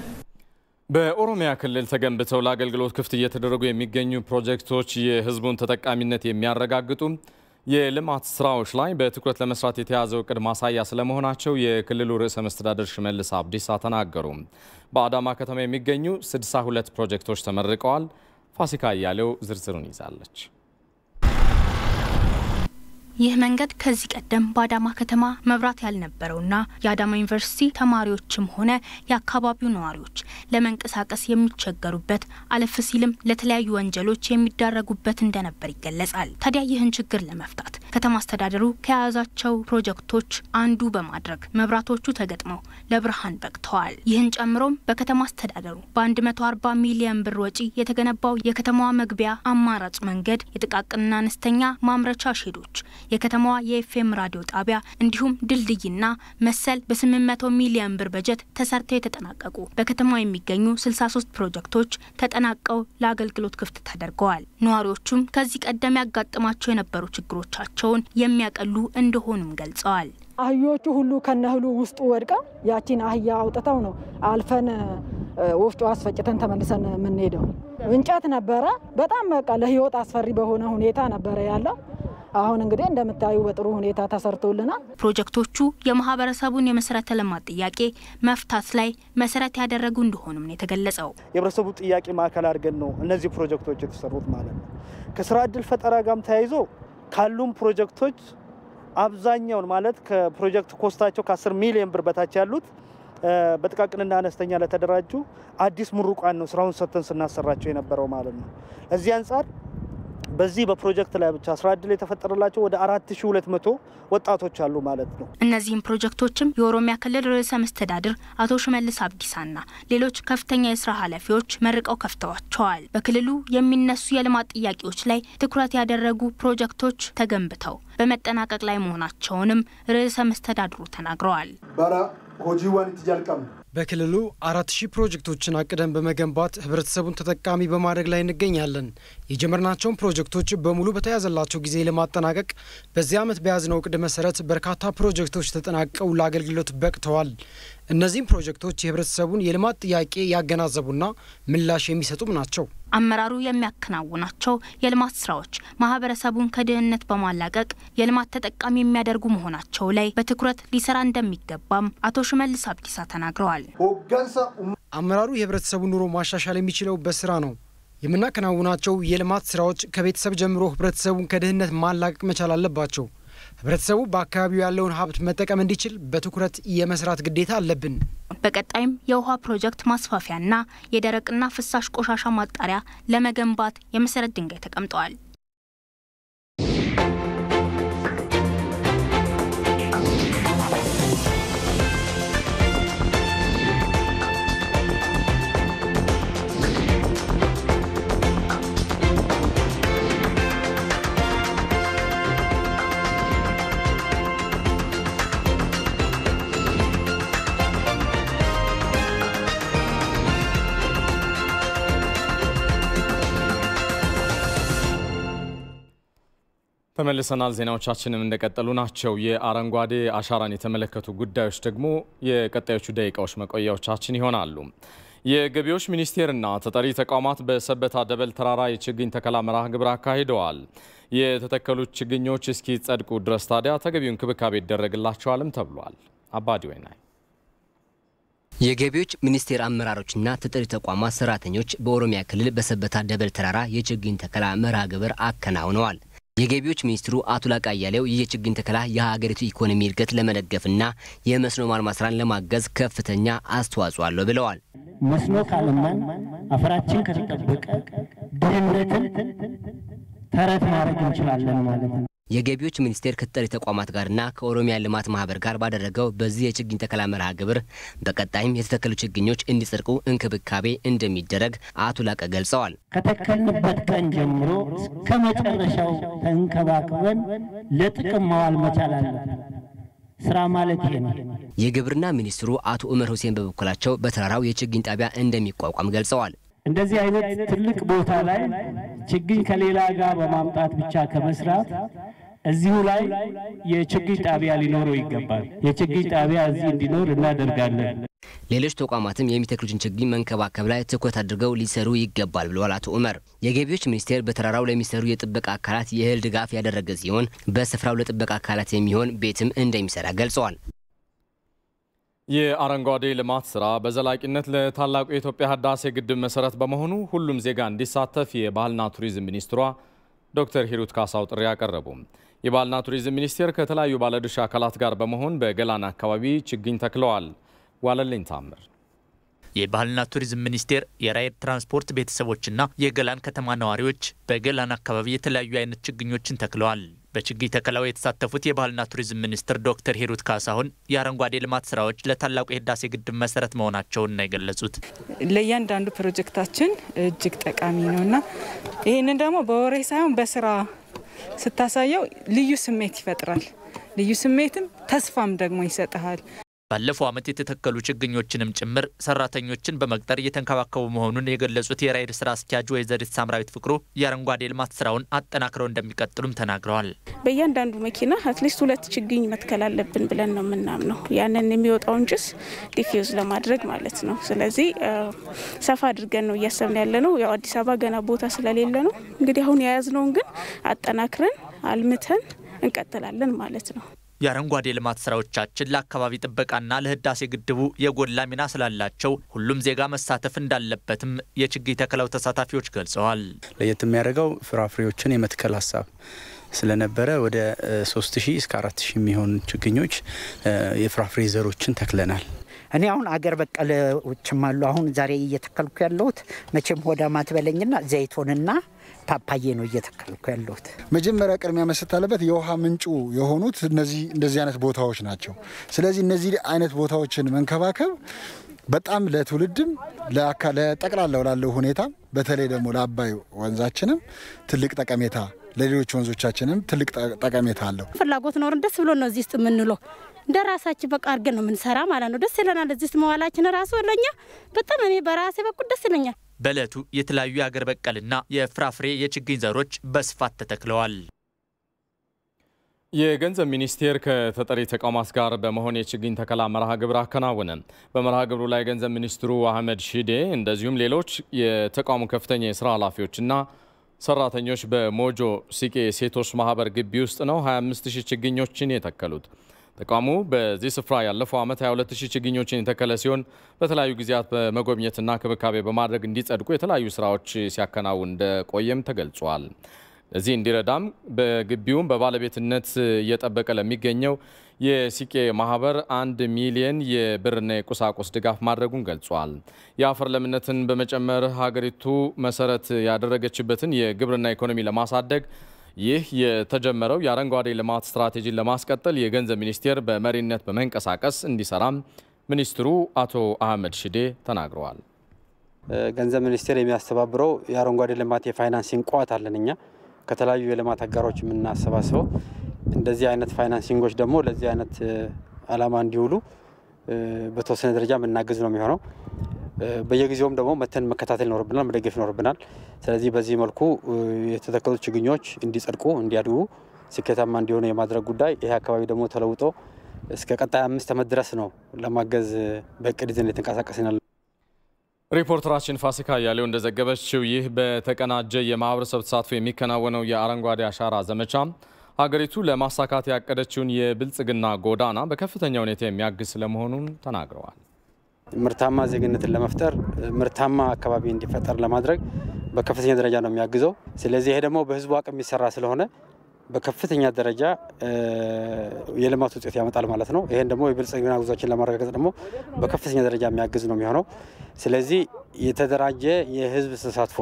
በኦሮሚያ ክልል ተገንብተው ለአገልግሎት ክፍት እየተደረጉ የሚገኙ ፕሮጀክቶች የህዝቡን ተጠቃሚነት የሚያረጋግጡ የልማት ስራዎች ላይ በትኩረት ለመስራት የተያዘው እቅድ ማሳያ ስለመሆናቸው የክልሉ ርዕሰ መስተዳድር ሽመልስ አብዲሳ ተናገሩ። በአዳማ ከተማ የሚገኙ 62 ፕሮጀክቶች ተመርቀዋል። ፋሲካ እያለው ዝርዝሩን ይዛለች። ይህ መንገድ ከዚህ ቀደም በአዳማ ከተማ መብራት ያልነበረውና የአዳማ ዩኒቨርሲቲ ተማሪዎችም ሆነ የአካባቢው ነዋሪዎች ለመንቀሳቀስ የሚቸገሩበት አለፍ ሲልም ለተለያዩ ወንጀሎች የሚዳረጉበት እንደነበር ይገለጻል። ታዲያ ይህን ችግር ለመፍታት ከተማ አስተዳደሩ ከያዛቸው ፕሮጀክቶች አንዱ በማድረግ መብራቶቹ ተገጥመው ለብርሃን በቅተዋል። ይህን ጨምሮም በከተማ አስተዳደሩ በ140 ሚሊዮን ብር ወጪ የተገነባው የከተማዋ መግቢያ አማራጭ መንገድ፣ የጥቃቅንና አነስተኛ ማምረቻ ሼዶች፣ የከተማዋ የኤፍኤም ራዲዮ ጣቢያ እንዲሁም ድልድይና መሰል በ800 ሚሊዮን ብር በጀት ተሰርተው የተጠናቀቁ በከተማዋ የሚገኙ 63 ፕሮጀክቶች ተጠናቀው ለአገልግሎት ክፍት ተደርገዋል። ነዋሪዎቹም ከዚህ ቀደም ያጋጥማቸው የነበሩ ችግሮቻቸውን የሚያቀሉ እንደሆኑም ገልጸዋል። አህዮቹ ሁሉ ከነህሉ ውስጥ ወድቃ ያቺን አህያ አውጥተው ነው አልፈን ወፍጮ አስፈጭተን ተመልሰን የምንሄደው። እንጨት ነበረ። በጣም በቃ ለህይወት አስፈሪ በሆነ ሁኔታ ነበረ ያለው። አሁን እንግዲህ እንደምታዩ በጥሩ ሁኔታ ተሰርቶልናል። ፕሮጀክቶቹ የማህበረሰቡን የመሰረተ ልማት ጥያቄ መፍታት ላይ መሰረት ያደረጉ እንደሆኑም ነው የተገለጸው። የህብረተሰቡ ጥያቄ ማዕከል አድርገን ነው እነዚህ ፕሮጀክቶች የተሰሩት ማለት ነው። ከስራ ዕድል ፈጠራ ጋርም ተያይዞ ካሉም ፕሮጀክቶች አብዛኛውን ማለት ከፕሮጀክት ኮስታቸው ከ10 ሚሊዮን ብር በታች ያሉት በጥቃቅንና አነስተኛ ለተደራጁ አዲስ ምሩቃን ነው ስራውን ሰጥተን ስናሰራቸው የነበረው ማለት ነው። እዚህ አንፃር በዚህ በፕሮጀክት ላይ ብቻ ስራ ዕድል የተፈጠረላቸው ወደ 4200 ወጣቶች አሉ ማለት ነው። እነዚህም ፕሮጀክቶችም የኦሮሚያ ክልል ርዕሰ መስተዳድር አቶ ሽመልስ አብዲሳና ሌሎች ከፍተኛ የስራ ኃላፊዎች መርቀው ከፍተዋቸዋል። በክልሉ የሚነሱ የልማት ጥያቄዎች ላይ ትኩረት ያደረጉ ፕሮጀክቶች ተገንብተው በመጠናቀቅ ላይ መሆናቸውንም ርዕሰ መስተዳድሩ ተናግረዋል። በክልሉ 4000 ፕሮጀክቶችን አቅደን በመገንባት ህብረተሰቡን ተጠቃሚ በማድረግ ላይ እንገኛለን። የጀመርናቸውን ፕሮጀክቶች በሙሉ በተያዘላቸው ጊዜ ለማጠናቀቅ በዚህ ዓመት በያዝነው እቅድ መሰረት በርካታ ፕሮጀክቶች ተጠናቀው ለአገልግሎት በቅተዋል። እነዚህም ፕሮጀክቶች የህብረተሰቡን የልማት ጥያቄ ያገናዘቡና ምላሽ የሚሰጡም ናቸው። አመራሩ የሚያከናውናቸው የልማት ስራዎች ማህበረሰቡን ከድህነት በማላቀቅ የልማት ተጠቃሚ የሚያደርጉ መሆናቸው ላይ በትኩረት ሊሰራ እንደሚገባም አቶ ሽመልስ አብዲሳ ተናግረዋል። አመራሩ የህብረተሰቡን ኑሮ ማሻሻል የሚችለው በስራ ነው። የምናከናውናቸው የልማት ስራዎች ከቤተሰብ ጀምሮ ህብረተሰቡን ከድህነት ማላቀቅ መቻል አለባቸው። ህብረተሰቡ በአካባቢው ያለውን ሀብት መጠቀም እንዲችል በትኩረት የመስራት ግዴታ አለብን። በቀጣይም የውሃ ፕሮጀክት ማስፋፊያና የደረቅና ፍሳሽ ቆሻሻ ማጣሪያ ለመገንባት የመሰረት ድንጋይ ተቀምጧል። ተመልሰናል። ዜናዎቻችንም እንደቀጠሉ ናቸው። የአረንጓዴ አሻራን የተመለከቱ ጉዳዮች ደግሞ የቀጣዮቹ ደቂቃዎች መቆያዎቻችን ይሆናሉ። የገቢዎች ሚኒስቴርና ተጠሪ ተቋማት በሰበታ ደበል ተራራ የችግኝ ተከላ መርሃ ግብር አካሂደዋል። የተተከሉት ችግኞች እስኪጸድቁ ድረስ ታዲያ ተገቢውን እንክብካቤ ይደረግላቸዋልም ተብሏል። አባዲ ወይናይ የገቢዎች ሚኒስቴር አመራሮችና ተጠሪ ተቋማት ሰራተኞች በኦሮሚያ ክልል በሰበታ ደበል ተራራ የችግኝ ተከላ መርሃ ግብር አከናውነዋል። የገቢዎች ሚኒስትሩ አቶ ላቃ አያሌው የችግኝ ተከላ የሀገሪቱ ኢኮኖሚ እድገት ለመደገፍና የመስኖ ማልማት ስራን ለማገዝ ከፍተኛ አስተዋጽኦ አለው ብለዋል። መስኖ ካለማን አፈራችን ከተጠበቀ ድህነትን ተረት ማድረግ እንችላለን ማለት ነው። የገቢዎች ሚኒስቴር ከተጠሪ ተቋማት ጋርና ከኦሮሚያ ልማት ማህበር ጋር ባደረገው በዚህ የችግኝ ተከላ መርሃ ግብር በቀጣይም የተተከሉ ችግኞች እንዲጸድቁ እንክብካቤ እንደሚደረግ አቶ ላቀ ገልጸዋል። ከተከልንበት ቀን ጀምሮ እስከ መጨረሻው ተንከባክበን ለጥቅም ማዋል መቻል አለብን። ስራ ማለት ይሄ ነው። የግብርና ሚኒስትሩ አቶ ኡመር ሁሴን በበኩላቸው በተራራው የችግኝ ጣቢያ እንደሚቋቋም ገልጸዋል። እንደዚህ አይነት ትልቅ ቦታ ላይ ችግኝ ከሌላ ጋር በማምጣት ብቻ ከመስራት እዚሁ ላይ የችግኝ ጣቢያ ሊኖረው ይገባል። የችግኝ ጣቢያ እዚህ እንዲኖር እናደርጋለን። ሌሎች ተቋማትም የሚተክሉትን ችግኝ መንከባከብ ላይ ትኩረት አድርገው ሊሰሩ ይገባል ብለዋል አቶ ኡመር። የገቢዎች ሚኒስቴር በተራራው ለሚሰሩ የጥበቃ አካላት የእህል ድጋፍ ያደረገ ሲሆን በስፍራው ለጥበቃ አካላት የሚሆን ቤትም እንደሚሰራ ገልጸዋል። የአረንጓዴ ልማት ስራ በዘላቂነት ለታላቁ የኢትዮጵያ ህዳሴ ግድብ መሰረት በመሆኑ ሁሉም ዜጋ እንዲሳተፍ የባህልና ቱሪዝም ሚኒስትሯ ዶክተር ሂሩት ካሳው ጥሪ ያቀረቡ። የባህልና ቱሪዝም ሚኒስቴር ከተለያዩ ባለድርሻ አካላት ጋር በመሆን በገላን አካባቢ ችግኝ ተክለዋል። ዋለልኝ ታምር የባህልና ቱሪዝም ሚኒስቴር የራይድ ትራንስፖርት ቤተሰቦችና የገላን ከተማ ነዋሪዎች በገላን አካባቢ የተለያዩ አይነት ችግኞችን ተክለዋል። በችግኝ ተከላው የተሳተፉት የባህልና ቱሪዝም ሚኒስትር ዶክተር ሂሩት ካሳሁን የአረንጓዴ ልማት ስራዎች ለታላቁ የህዳሴ ግድብ መሰረት መሆናቸውን ነው የገለጹት። ለእያንዳንዱ ፕሮጀክታችን እጅግ ጠቃሚ ነውና ይህንን ደግሞ በወሬ ሳይሆን በስራ ስታሳየው ልዩ ስሜት ይፈጥራል። ልዩ ስሜትም ተስፋም ደግሞ ይሰጣል። ባለፈው ዓመት የተተከሉ ችግኞችንም ጭምር ሰራተኞችን በመቅጠር እየተንከባከቡ መሆኑን የገለጹት የራይድ ስራ አስኪያጅ ወይዘሪት ሳምራዊት ፍቅሩ የአረንጓዴ ልማት ስራውን አጠናክረው እንደሚቀጥሉም ተናግረዋል። በእያንዳንዱ መኪና አትሊስት 2 ችግኝ መትከል አለብን ብለን ነው የምናምነው። ያንን የሚወጣውን ጭስ ዲፊውዝ ለማድረግ ማለት ነው። ስለዚህ ሰፋ አድርገን ነው እያሰብን ያለነው። ያው አዲስ አበባ ገና ቦታ ስለሌለ ነው። እንግዲህ አሁን የያዝነውን ግን አጠናክረን አልምተን እንቀጥላለን ማለት ነው። የአረንጓዴ ልማት ስራዎቻችን ለአካባቢ ጥበቃና ለህዳሴ ግድቡ የጎላ ሚና ስላላቸው ሁሉም ዜጋ መሳተፍ እንዳለበትም የችግኝ ተከላው ተሳታፊዎች ገልጸዋል። ለየት የሚያደርገው ፍራፍሬዎችን የመትከል ሀሳብ ስለነበረ ወደ 3000 እስከ 4000 የሚሆኑ ችግኞች የፍራፍሬ ዘሮችን ተክለናል። እኔ አሁን አገር በቀሎችም አሉ። አሁን ዛሬ እየተከልኩ ያለሁት መቼም ሆዳ ማትበለኝና ዘይቶንና ፓፓዬ ነው እየተከልኩ ያለሁት። መጀመሪያ ቅድሚያ መስጠት አለበት የውሃ ምንጩ የሆኑት እንደዚህ አይነት ቦታዎች ናቸው። ስለዚህ እነዚህ አይነት ቦታዎችን መንከባከብ በጣም ለትውልድም ለጠቅላላው ላለው ሁኔታ በተለይ ደግሞ ለአባይ ወንዛችንም ትልቅ ጠቀሜታ ለሌሎች ወንዞቻችንም ትልቅ ጠቀሜታ አለው። ፍላጎት ኖርን ደስ ብሎ ነው እዚህ የምንለው እንደራሳችን በቃ አርገን ነው የምንሰራ ማለት ነው። ደስ ይለናል። እዚህ መዋላችን ራሱ ለኛ በጣም እኔ በራሴ በኩል ደስ ይለኛል። በእለቱ የተለያዩ የአገር በቀልና የፍራፍሬ የችግኝ ዘሮች በስፋት ተተክለዋል። የገንዘብ ሚኒስቴር ከተጠሪ ተቋማት ጋር በመሆን የችግኝ ተከላ መርሃ ግብር አከናወነ። በመርሃ ግብሩ ላይ ገንዘብ ሚኒስትሩ አህመድ ሺዴ እንደዚሁም ሌሎች የተቋሙ ከፍተኛ የስራ ኃላፊዎችና ሰራተኞች በሞጆ ሲቄ ሴቶች ማህበር ግቢ ውስጥ ነው 25000 ችግኞችን የተከሉት። ተቋሙ በዚህ ስፍራ ያለፈው ዓመት 22000 ችግኞችን የተከለ ሲሆን በተለያዩ ጊዜያት በመጎብኘትና ክብካቤ በማድረግ እንዲጸድቁ የተለያዩ ስራዎች ሲያከናውን እንደቆየም ተገልጿል። ለዚህ እንዲረዳም በግቢውም በባለቤትነት እየጠበቀ ለሚገኘው የሲቄ ማህበር 1 ሚሊዮን የብርና የቁሳቁስ ድጋፍ ማድረጉን ገልጿል። የአፈር ለምነትን በመጨመር ሀገሪቱ መሰረት ያደረገችበትን የግብርና ኢኮኖሚ ለማሳደግ ይህ የተጀመረው የአረንጓዴ ልማት ስትራቴጂን ለማስቀጠል የገንዘብ ሚኒስቴር በመሪነት በመንቀሳቀስ እንዲሰራም ሚኒስትሩ አቶ አህመድ ሺዴ ተናግረዋል። ገንዘብ ሚኒስቴር የሚያስተባብረው የአረንጓዴ ልማት የፋይናንሲንግ ቋት አለንኛ ከተለያዩ የልማት አጋሮች የምናሰባስበው እንደዚህ አይነት ፋይናንሲንጎች ደግሞ ለዚህ አይነት አላማ እንዲውሉ በተወሰነ ደረጃ የምናግዝ ነው የሚሆነው። በየጊዜውም ደግሞ መተን መከታተል ይኖርብናል፣ መደገፍ ይኖርብናል። ስለዚህ በዚህ መልኩ የተተከሉት ችግኞች እንዲጸድቁ እንዲያድጉ ስኬታማ እንዲሆኑ የማድረግ ጉዳይ ይሄ አካባቢ ደግሞ ተለውጦ እስከ ቀጣይ 5 ዓመት ድረስ ነው ለማገዝ በእቅድ ይዘን የተንቀሳቀስናል። ሪፖርተራችን ፋሲካ ያለው እንደዘገበችው ይህ በተቀናጀ የማህበረሰብ ተሳትፎ የሚከናወነው የአረንጓዴ አሻራ ዘመቻ ሀገሪቱ ለማሳካት ያቀደችውን የብልጽግና ጎዳና በከፍተኛ ሁኔታ የሚያግዝ ስለመሆኑን ተናግረዋል። ምርታማ ዜግነትን ለመፍጠር ምርታማ አካባቢ እንዲፈጠር ለማድረግ በከፍተኛ ደረጃ ነው የሚያግዘው። ስለዚህ ይሄ ደግሞ በህዝቡ አቅም የሚሰራ ስለሆነ በከፍተኛ ደረጃ የልማት ውጤት ያመጣል ማለት ነው። ይሄን ደግሞ የብልጽግና ጉዟችን ለማረጋገጥ ደግሞ በከፍተኛ ደረጃ የሚያግዝ ነው የሚሆነው። ስለዚህ የተደራጀ የህዝብ ተሳትፎ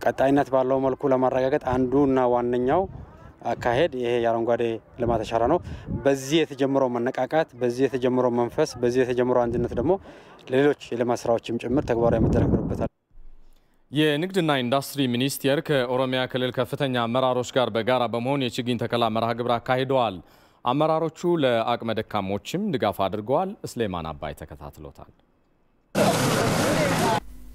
ቀጣይነት ባለው መልኩ ለማረጋገጥ አንዱና ዋነኛው አካሄድ ይሄ የአረንጓዴ ልማት አሻራ ነው። በዚህ የተጀመረው መነቃቃት፣ በዚህ የተጀመረው መንፈስ፣ በዚህ የተጀመረው አንድነት ደግሞ ለሌሎች የልማት ስራዎችም ጭምር ተግባራዊ መደረግ ይኖርበታል። የንግድና ኢንዱስትሪ ሚኒስቴር ከኦሮሚያ ክልል ከፍተኛ አመራሮች ጋር በጋራ በመሆን የችግኝ ተከላ መርሃ ግብር አካሂደዋል። አመራሮቹ ለአቅመ ደካሞችም ድጋፍ አድርገዋል። እስሌማን አባይ ተከታትሎታል።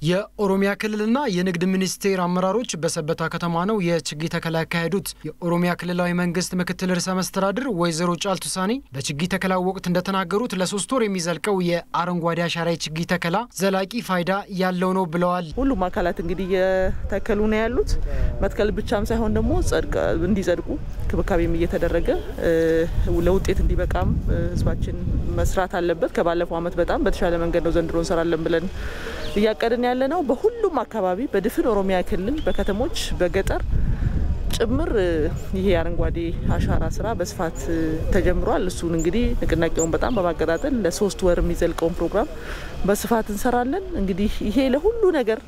የኦሮሚያ ክልልና የንግድ ሚኒስቴር አመራሮች በሰበታ ከተማ ነው የችግኝ ተከላ ያካሄዱት። የኦሮሚያ ክልላዊ መንግስት ምክትል ርዕሰ መስተዳድር ወይዘሮ ጫልቱ ሳኒ በችግኝ ተከላው ወቅት እንደተናገሩት ለ3 ወር የሚዘልቀው የአረንጓዴ አሻራ የችግኝ ተከላ ዘላቂ ፋይዳ ያለው ነው ብለዋል። ሁሉም አካላት እንግዲህ የተከሉ ነው ያሉት። መትከል ብቻም ሳይሆን ደግሞ እንዲጸድቁ ክብካቤም እየተደረገ ለውጤት እንዲበቃም ህዝባችን መስራት አለበት። ከባለፈው ዓመት በጣም በተሻለ መንገድ ነው ዘንድሮ እንሰራለን ብለን እያቀድን ያለ ነው። በሁሉም አካባቢ በድፍን ኦሮሚያ ክልል በከተሞች በገጠር ጭምር ይሄ አረንጓዴ አሻራ ስራ በስፋት ተጀምሯል። እሱን እንግዲህ ንቅናቄውን በጣም በማቀጣጠል ለ3 ወር የሚዘልቀውን ፕሮግራም በስፋት እንሰራለን። እንግዲህ ይሄ ለሁሉ ነገር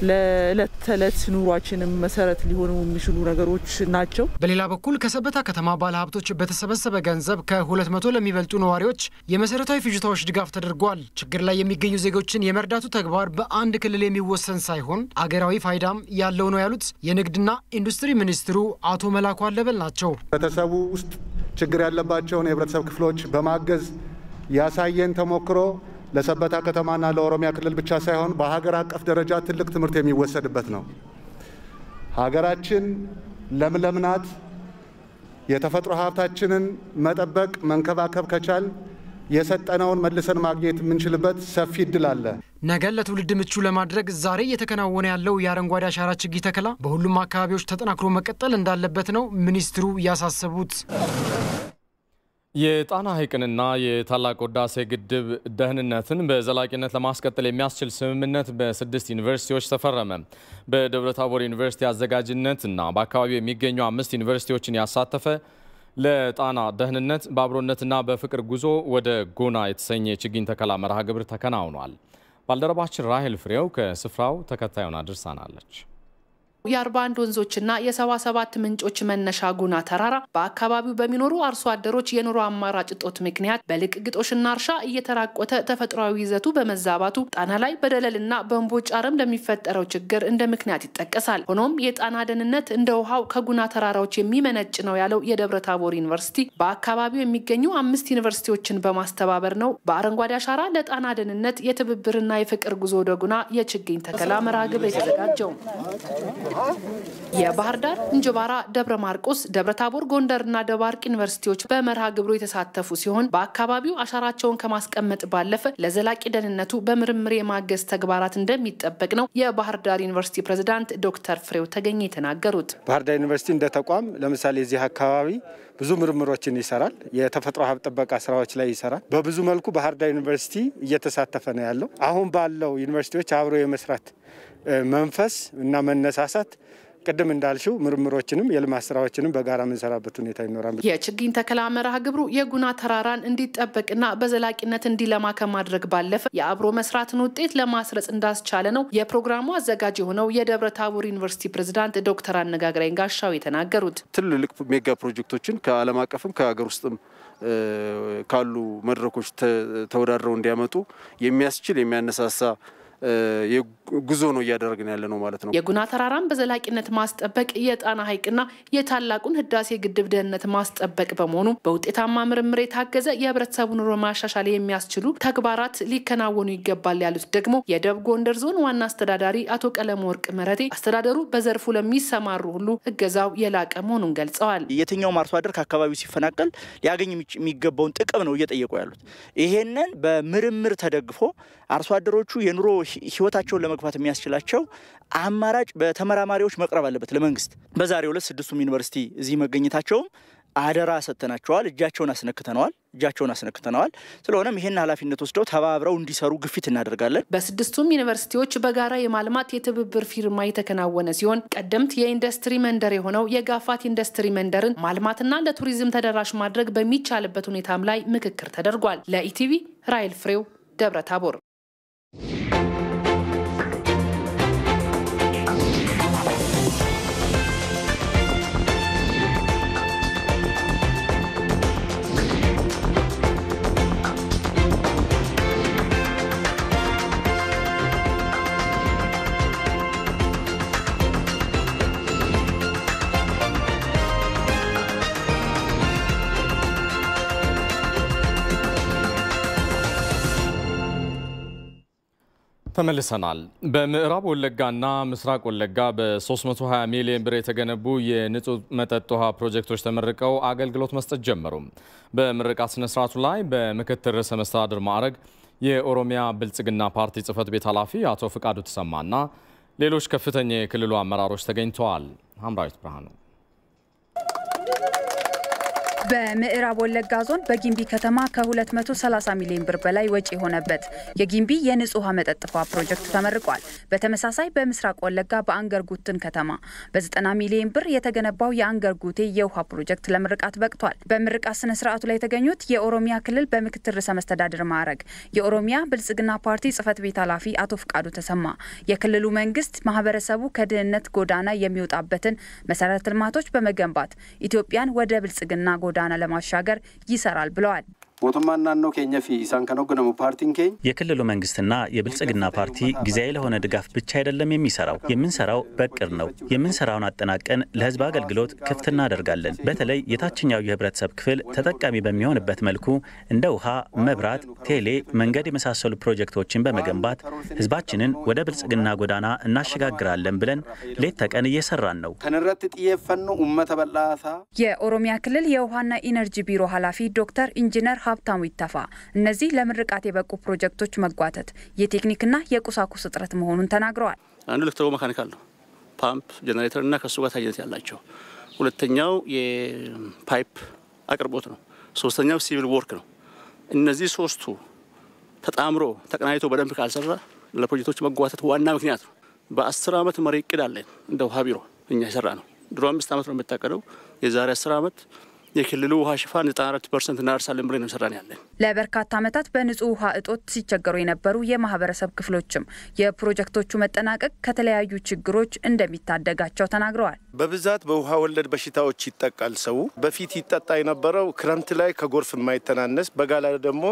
ለእለት ተለት ኑሯችንም መሰረት ሊሆኑ የሚችሉ ነገሮች ናቸው። በሌላ በኩል ከሰበታ ከተማ ባለሀብቶች በተሰበሰበ ገንዘብ ከ200 ለሚበልጡ ነዋሪዎች የመሰረታዊ ፍጆታዎች ድጋፍ ተደርጓል። ችግር ላይ የሚገኙ ዜጎችን የመርዳቱ ተግባር በአንድ ክልል የሚወሰን ሳይሆን አገራዊ ፋይዳም ያለው ነው ያሉት የንግድና ኢንዱስትሪ ሚኒስትሩ አቶ መላኩ አለበል ናቸው። ህብረተሰቡ ውስጥ ችግር ያለባቸውን የህብረተሰብ ክፍሎች በማገዝ ያሳየን ተሞክሮ ለሰበታ ከተማና ለኦሮሚያ ክልል ብቻ ሳይሆን በሀገር አቀፍ ደረጃ ትልቅ ትምህርት የሚወሰድበት ነው። ሀገራችን ለምለም ናት። የተፈጥሮ ሀብታችንን መጠበቅ መንከባከብ ከቻል የሰጠነውን መልሰን ማግኘት የምንችልበት ሰፊ እድል አለ። ነገ ለትውልድ ምቹ ለማድረግ ዛሬ እየተከናወነ ያለው የአረንጓዴ አሻራ ችግኝ ተከላ በሁሉም አካባቢዎች ተጠናክሮ መቀጠል እንዳለበት ነው ሚኒስትሩ ያሳሰቡት። የጣና ሐይቅንና የታላቁ ህዳሴ ግድብ ደህንነትን በዘላቂነት ለማስቀጠል የሚያስችል ስምምነት በ6 ዩኒቨርሲቲዎች ተፈረመ። በደብረ ታቦር ዩኒቨርሲቲ አዘጋጅነትና በአካባቢው የሚገኙ 5 ዩኒቨርሲቲዎችን ያሳተፈ ለጣና ደህንነት በአብሮነትና በፍቅር ጉዞ ወደ ጎና የተሰኘ የችግኝ ተከላ መርሃ ግብር ተከናውኗል። ባልደረባችን ራሄል ፍሬው ከስፍራው ተከታዩን አድርሳናለች። የ41 ወንዞችና የ77 ምንጮች መነሻ ጉና ተራራ በአካባቢው በሚኖሩ አርሶ አደሮች የኑሮ አማራጭ ጦት ምክንያት በልቅግጦሽና እርሻ እየተራቆተ ተፈጥሯዊ ይዘቱ በመዛባቱ ጣና ላይ በደለልና በእንቦጭ አረም ለሚፈጠረው ችግር እንደ ምክንያት ይጠቀሳል። ሆኖም የጣና ደህንነት እንደ ውሃው ከጉና ተራራዎች የሚመነጭ ነው ያለው የደብረ ታቦር ዩኒቨርሲቲ በአካባቢው የሚገኙ 5 ዩኒቨርሲቲዎችን በማስተባበር ነው በአረንጓዴ አሻራ ለጣና ደህንነት የትብብርና የፍቅር ጉዞ ወደ ጉና የችግኝ ተከላ መርሃ ግብር የተዘጋጀው። የባህር ዳር፣ እንጅባራ፣ ደብረ ማርቆስ፣ ደብረ ታቦር፣ ጎንደርና ደባርቅ ዩኒቨርሲቲዎች በመርሃ ግብሩ የተሳተፉ ሲሆን በአካባቢው አሻራቸውን ከማስቀመጥ ባለፈ ለዘላቂ ደህንነቱ በምርምር የማገዝ ተግባራት እንደሚጠበቅ ነው የባህር ዳር ዩኒቨርሲቲ ፕሬዝዳንት ዶክተር ፍሬው ተገኘ የተናገሩት። ባህር ዳር ዩኒቨርሲቲ እንደ ተቋም ለምሳሌ እዚህ አካባቢ ብዙ ምርምሮችን ይሰራል። የተፈጥሮ ሀብት ጥበቃ ስራዎች ላይ ይሰራል። በብዙ መልኩ ባህር ዳር ዩኒቨርሲቲ እየተሳተፈ ነው ያለው። አሁን ባለው ዩኒቨርሲቲዎች አብሮ የመስራት መንፈስ እና መነሳሳት ቀደም እንዳልሽው ምርምሮችንም የልማት ስራዎችንም በጋራ መንሰራበት ሁኔታ ይኖራል። የችግኝ ተከላ መርሃ ግብሩ የጉና ተራራን እንዲጠበቅና በዘላቂነት እንዲለማ ከማድረግ ባለፈ የአብሮ መስራትን ውጤት ለማስረጽ እንዳስቻለ ነው የፕሮግራሙ አዘጋጅ የሆነው የደብረ ታቦር ዩኒቨርሲቲ ፕሬዝዳንት ዶክተር አነጋግራኝ ጋሻው የተናገሩት። ትልልቅ ሜጋ ፕሮጀክቶችን ከዓለም አቀፍም ከሀገር ውስጥም ካሉ መድረኮች ተወዳድረው እንዲያመጡ የሚያስችል የሚያነሳሳ የጉዞ ነው እያደረግን ያለ ነው ማለት ነው። የጉና ተራራን በዘላቂነት ማስጠበቅ የጣና ሐይቅና የታላቁን ህዳሴ ግድብ ደህንነት ማስጠበቅ በመሆኑ በውጤታማ ምርምር የታገዘ የህብረተሰቡ ኑሮ ማሻሻል የሚያስችሉ ተግባራት ሊከናወኑ ይገባል ያሉት ደግሞ የደቡብ ጎንደር ዞን ዋና አስተዳዳሪ አቶ ቀለመወርቅ መረቴ አስተዳደሩ በዘርፉ ለሚሰማሩ ሁሉ እገዛው የላቀ መሆኑን ገልጸዋል። የትኛውም አርሶ አደር ከአካባቢው ሲፈናቀል ሊያገኝ የሚገባውን ጥቅም ነው እየጠየቁ ያሉት። ይሄንን በምርምር ተደግፎ አርሶ አደሮቹ የኑሮ ህይወታቸውን ለመግፋት የሚያስችላቸው አማራጭ በተመራማሪዎች መቅረብ አለበት ለመንግስት። በዛሬው ዕለት 6ቱም ዩኒቨርሲቲ እዚህ መገኘታቸው አደራ ሰጥተናቸዋል። እጃቸውን አስነክተናል። ስለሆነም ይሄን ኃላፊነት ወስደው ተባብረው እንዲሰሩ ግፊት እናደርጋለን። በ6ቱም ዩኒቨርሲቲዎች በጋራ የማልማት የትብብር ፊርማ የተከናወነ ሲሆን ቀደምት የኢንዱስትሪ መንደር የሆነው የጋፋት ኢንዱስትሪ መንደርን ማልማትና ለቱሪዝም ተደራሽ ማድረግ በሚቻልበት ሁኔታም ላይ ምክክር ተደርጓል። ለኢቲቪ ራይል ፍሬው ደብረ ታቦር። ተመልሰናል። በምዕራብ ወለጋና ምስራቅ ወለጋ በ320 ሚሊዮን ብር የተገነቡ የንጹህ መጠጥ ውሃ ፕሮጀክቶች ተመርቀው አገልግሎት መስጠት ጀመሩ። በምርቃት ስነ ስርዓቱ ላይ በምክትል ርዕሰ መስተዳድር ማዕረግ የኦሮሚያ ብልጽግና ፓርቲ ጽህፈት ቤት ኃላፊ አቶ ፍቃዱ ተሰማና ሌሎች ከፍተኛ የክልሉ አመራሮች ተገኝተዋል። ሐምራዊት ብርሃኑ በምዕራብ ወለጋ ዞን በጊምቢ ከተማ ከ230 ሚሊዮን ብር በላይ ወጪ የሆነበት የጊምቢ የንጹህ ውሃ መጠጥ ውሃ ፕሮጀክት ተመርቋል። በተመሳሳይ በምስራቅ ወለጋ በአንገርጉትን ከተማ በ90 ሚሊዮን ብር የተገነባው የአንገርጉቴ የውሃ ፕሮጀክት ለምርቃት በቅቷል። በምርቃት ስነ ስርዓቱ ላይ የተገኙት የኦሮሚያ ክልል በምክትል ርዕሰ መስተዳድር ማዕረግ የኦሮሚያ ብልጽግና ፓርቲ ጽህፈት ቤት ኃላፊ አቶ ፍቃዱ ተሰማ የክልሉ መንግስት ማህበረሰቡ ከድህነት ጎዳና የሚወጣበትን መሰረተ ልማቶች በመገንባት ኢትዮጵያን ወደ ብልጽግና ጎዳና ለማሻገር ይሰራል ብለዋል። ሞቱማና ነው ከኛ ፊ ኢሳን ከነገነሙ ፓርቲን ከኝ የክልሉ መንግስትና የብልጽግና ፓርቲ ጊዜያዊ ለሆነ ድጋፍ ብቻ አይደለም የምንሰራው በቅር ነው። የምንሰራውን አጠናቀን ለህዝብ አገልግሎት ክፍት እናደርጋለን። በተለይ የታችኛው የህብረተሰብ ክፍል ተጠቃሚ በሚሆንበት መልኩ እንደ ውሃ፣ መብራት፣ ቴሌ፣ መንገድ የመሳሰሉ ፕሮጀክቶችን በመገንባት ህዝባችንን ወደ ብልጽግና ጎዳና እናሸጋግራለን ብለን ሌት ተቀን እየሰራን ነው። ከነረት ጥየፈኑ ኡመተ በላሳ የኦሮሚያ ክልል የውሃና ኢነርጂ ቢሮ ኃላፊ ዶክተር ኢንጂነር ሀብታሙ ይተፋ እነዚህ ለምርቃት የበቁ ፕሮጀክቶች መጓተት የቴክኒክና የቁሳቁስ እጥረት መሆኑን ተናግረዋል። አንዱ ኤሌክትሮ መካኒካል ነው፣ ፓምፕ ጄኔሬተር እና ከሱ ጋር ታያይዘት ያላቸው። ሁለተኛው የፓይፕ አቅርቦት ነው። ሶስተኛው ሲቪል ወርክ ነው። እነዚህ ሶስቱ ተጣምሮ ተቀናይቶ በደንብ ካልሰራ ለፕሮጀክቶች መጓተት ዋና ምክንያት ነው። በ10 ዓመት መሪ እቅድ አለን እንደ ውሃ ቢሮ እኛ ይሰራ ነው። ድሮ 5 ዓመት ነው የምታቀደው። የዛሬ 10 ዓመት የክልሉ ውሃ ሽፋን 94% እናርሳለን ብለን ነው ሰራን ያለን። ለበርካታ ዓመታት በንጹህ ውሃ እጦት ሲቸገሩ የነበሩ የማህበረሰብ ክፍሎችም የፕሮጀክቶቹ መጠናቀቅ ከተለያዩ ችግሮች እንደሚታደጋቸው ተናግረዋል። በብዛት በውሃ ወለድ በሽታዎች ይጠቃል ሰው። በፊት ይጠጣ የነበረው ክረምት ላይ ከጎርፍ የማይተናነስ በጋ ላይ ደግሞ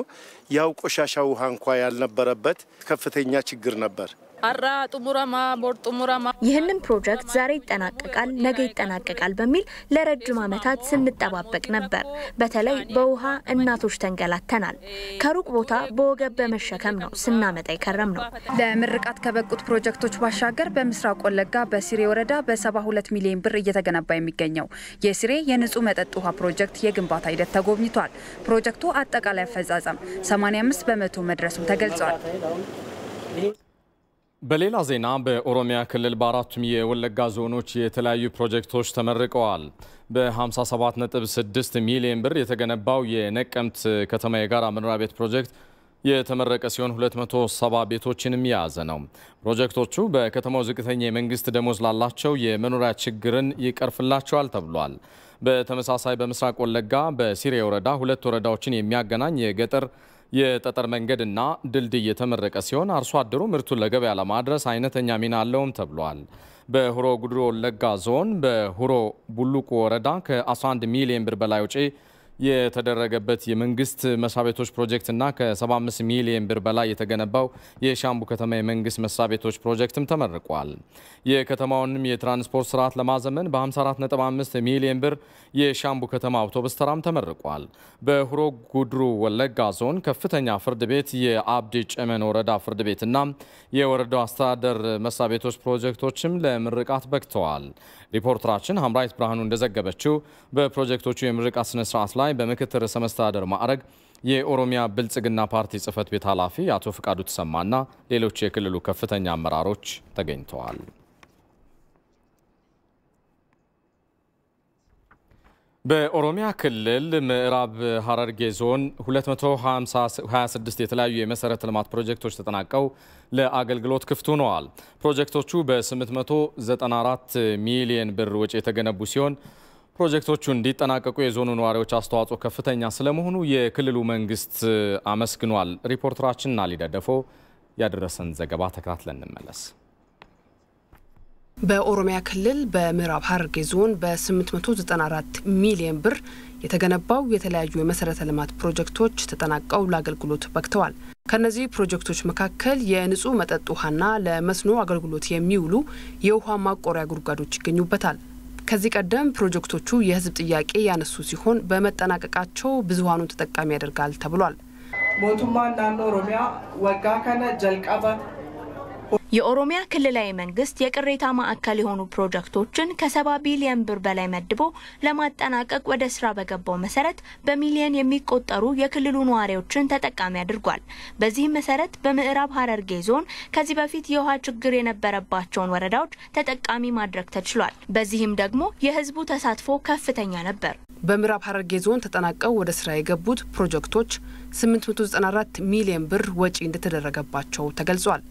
ያው ቆሻሻ ውሃ እንኳን ያልነበረበት ከፍተኛ ችግር ነበር። አራ ጡሙራማ ቦር ጡሙራማ ይህንን ፕሮጀክት ዛሬ ይጠናቀቃል ነገ ይጠናቀቃል በሚል ለረጅም ዓመታት ስንጠባበቅ ነበር። በተለይ በውሃ እናቶች ተንገላተናል። ከሩቅ ቦታ በወገብ በመሸከም ነው ስናመጣ ይከረም ነው። ለምርቃት ከበቁት ፕሮጀክቶች ባሻገር በምስራቅ ወለጋ በሲሬ ወረዳ በ72 ሚሊዮን ብር እየተገነባ የሚገኘው የሲሬ የንጹህ መጠጥ ውሃ ፕሮጀክት የግንባታ ሂደት ተጎብኝቷል። ፕሮጀክቱ አጠቃላይ አፈጻጸም 85 በመቶ መድረሱም ተገልጿል። በሌላ ዜና በኦሮሚያ ክልል በአራቱም የወለጋ ዞኖች የተለያዩ ፕሮጀክቶች ተመርቀዋል። በ57.6 ሚሊዮን ብር የተገነባው የነቀምት ከተማ የጋራ መኖሪያ ቤት ፕሮጀክት የተመረቀ ሲሆን 270 ቤቶችንም የያዘ ነው። ፕሮጀክቶቹ በከተማው ዝቅተኛ የመንግስት ደሞዝ ላላቸው የመኖሪያ ችግርን ይቀርፍላቸዋል ተብሏል። በተመሳሳይ በምስራቅ ወለጋ በሲሬ ወረዳ 2 ወረዳዎችን የሚያገናኝ የገጠር የጠጠር መንገድና ድልድይ የተመረቀ ሲሆን አርሶ አደሩ ምርቱን ለገበያ ለማድረስ አይነተኛ ሚና አለውም ተብሏል። በሁሮ ጉድሩ ወለጋ ዞን በሁሮ ቡሉቁ ወረዳ ከ11 ሚሊዮን ብር በላይ ወጪ የተደረገበት የመንግስት መስሪያ ቤቶች ፕሮጀክትና ከ75 ሚሊዮን ብር በላይ የተገነባው የሻምቡ ከተማ የመንግስት መስሪያ ቤቶች ፕሮጀክትም ተመርቋል። የከተማውንም የትራንስፖርት ስርዓት ለማዘመን በ54.5 ሚሊዮን ብር የሻምቡ ከተማ አውቶቡስ ተራም ተመርቋል። በሁሮ ጉድሩ ወለጋ ዞን ከፍተኛ ፍርድ ቤት የአብዲ ጨመን ወረዳ ፍርድ ቤትና የወረዳው አስተዳደር መስሪያ ቤቶች ፕሮጀክቶችም ለምርቃት በቅተዋል። ሪፖርተራችን ሀምራይት ብርሃኑ እንደዘገበችው በፕሮጀክቶቹ የምርቃት ስነ ስርዓት ላይ በምክትል ርዕሰ መስተዳድር ማዕረግ የኦሮሚያ ብልጽግና ፓርቲ ጽህፈት ቤት ኃላፊ አቶ ፍቃዱ ተሰማና ሌሎች የክልሉ ከፍተኛ አመራሮች ተገኝተዋል። በኦሮሚያ ክልል ምዕራብ ሐረርጌ ዞን 226 የተለያዩ የመሰረተ ልማት ፕሮጀክቶች ተጠናቀው ለአገልግሎት ክፍት ሆነዋል። ፕሮጀክቶቹ በ894 ሚሊዮን ብር ወጪ የተገነቡ ሲሆን ፕሮጀክቶቹ እንዲጠናቀቁ የዞኑ ነዋሪዎች አስተዋጽኦ ከፍተኛ ስለመሆኑ የክልሉ መንግስት አመስግኗል። ሪፖርተራችን ናሊ ደደፎ ያደረሰን ዘገባ ተከታትለን እንመለስ። በኦሮሚያ ክልል በምዕራብ ሐረርጌ ዞን በ894 ሚሊዮን ብር የተገነባው የተለያዩ የመሰረተ ልማት ፕሮጀክቶች ተጠናቀው ለአገልግሎት በቅተዋል። ከነዚህ ፕሮጀክቶች መካከል የንጹህ መጠጥ ውሃና ለመስኖ አገልግሎት የሚውሉ የውሃ ማቆሪያ ጉድጓዶች ይገኙበታል። ከዚህ ቀደም ፕሮጀክቶቹ የህዝብ ጥያቄ ያነሱ ሲሆን በመጠናቀቃቸው ብዙሃኑን ተጠቃሚ ያደርጋል ተብሏል። ሞቱማን ናኖ ኦሮሚያ ወጋ ከነ ጀልቀባ የኦሮሚያ ክልላዊ መንግስት የቅሬታ ማዕከል የሆኑ ፕሮጀክቶችን ከ70 ቢሊዮን ብር በላይ መድቦ ለማጠናቀቅ ወደ ስራ በገባው መሰረት በሚሊዮን የሚቆጠሩ የክልሉ ነዋሪዎችን ተጠቃሚ አድርጓል። በዚህ መሰረት በምዕራብ ሐረርጌ ዞን ከዚህ በፊት የውሃ ችግር የነበረባቸውን ወረዳዎች ተጠቃሚ ማድረግ ተችሏል። በዚህም ደግሞ የህዝቡ ተሳትፎ ከፍተኛ ነበር። በምዕራብ ሐረርጌ ዞን ተጠናቀው ወደ ስራ የገቡት ፕሮጀክቶች 894 ሚሊዮን ብር ወጪ እንደተደረገባቸው ተገልጿል።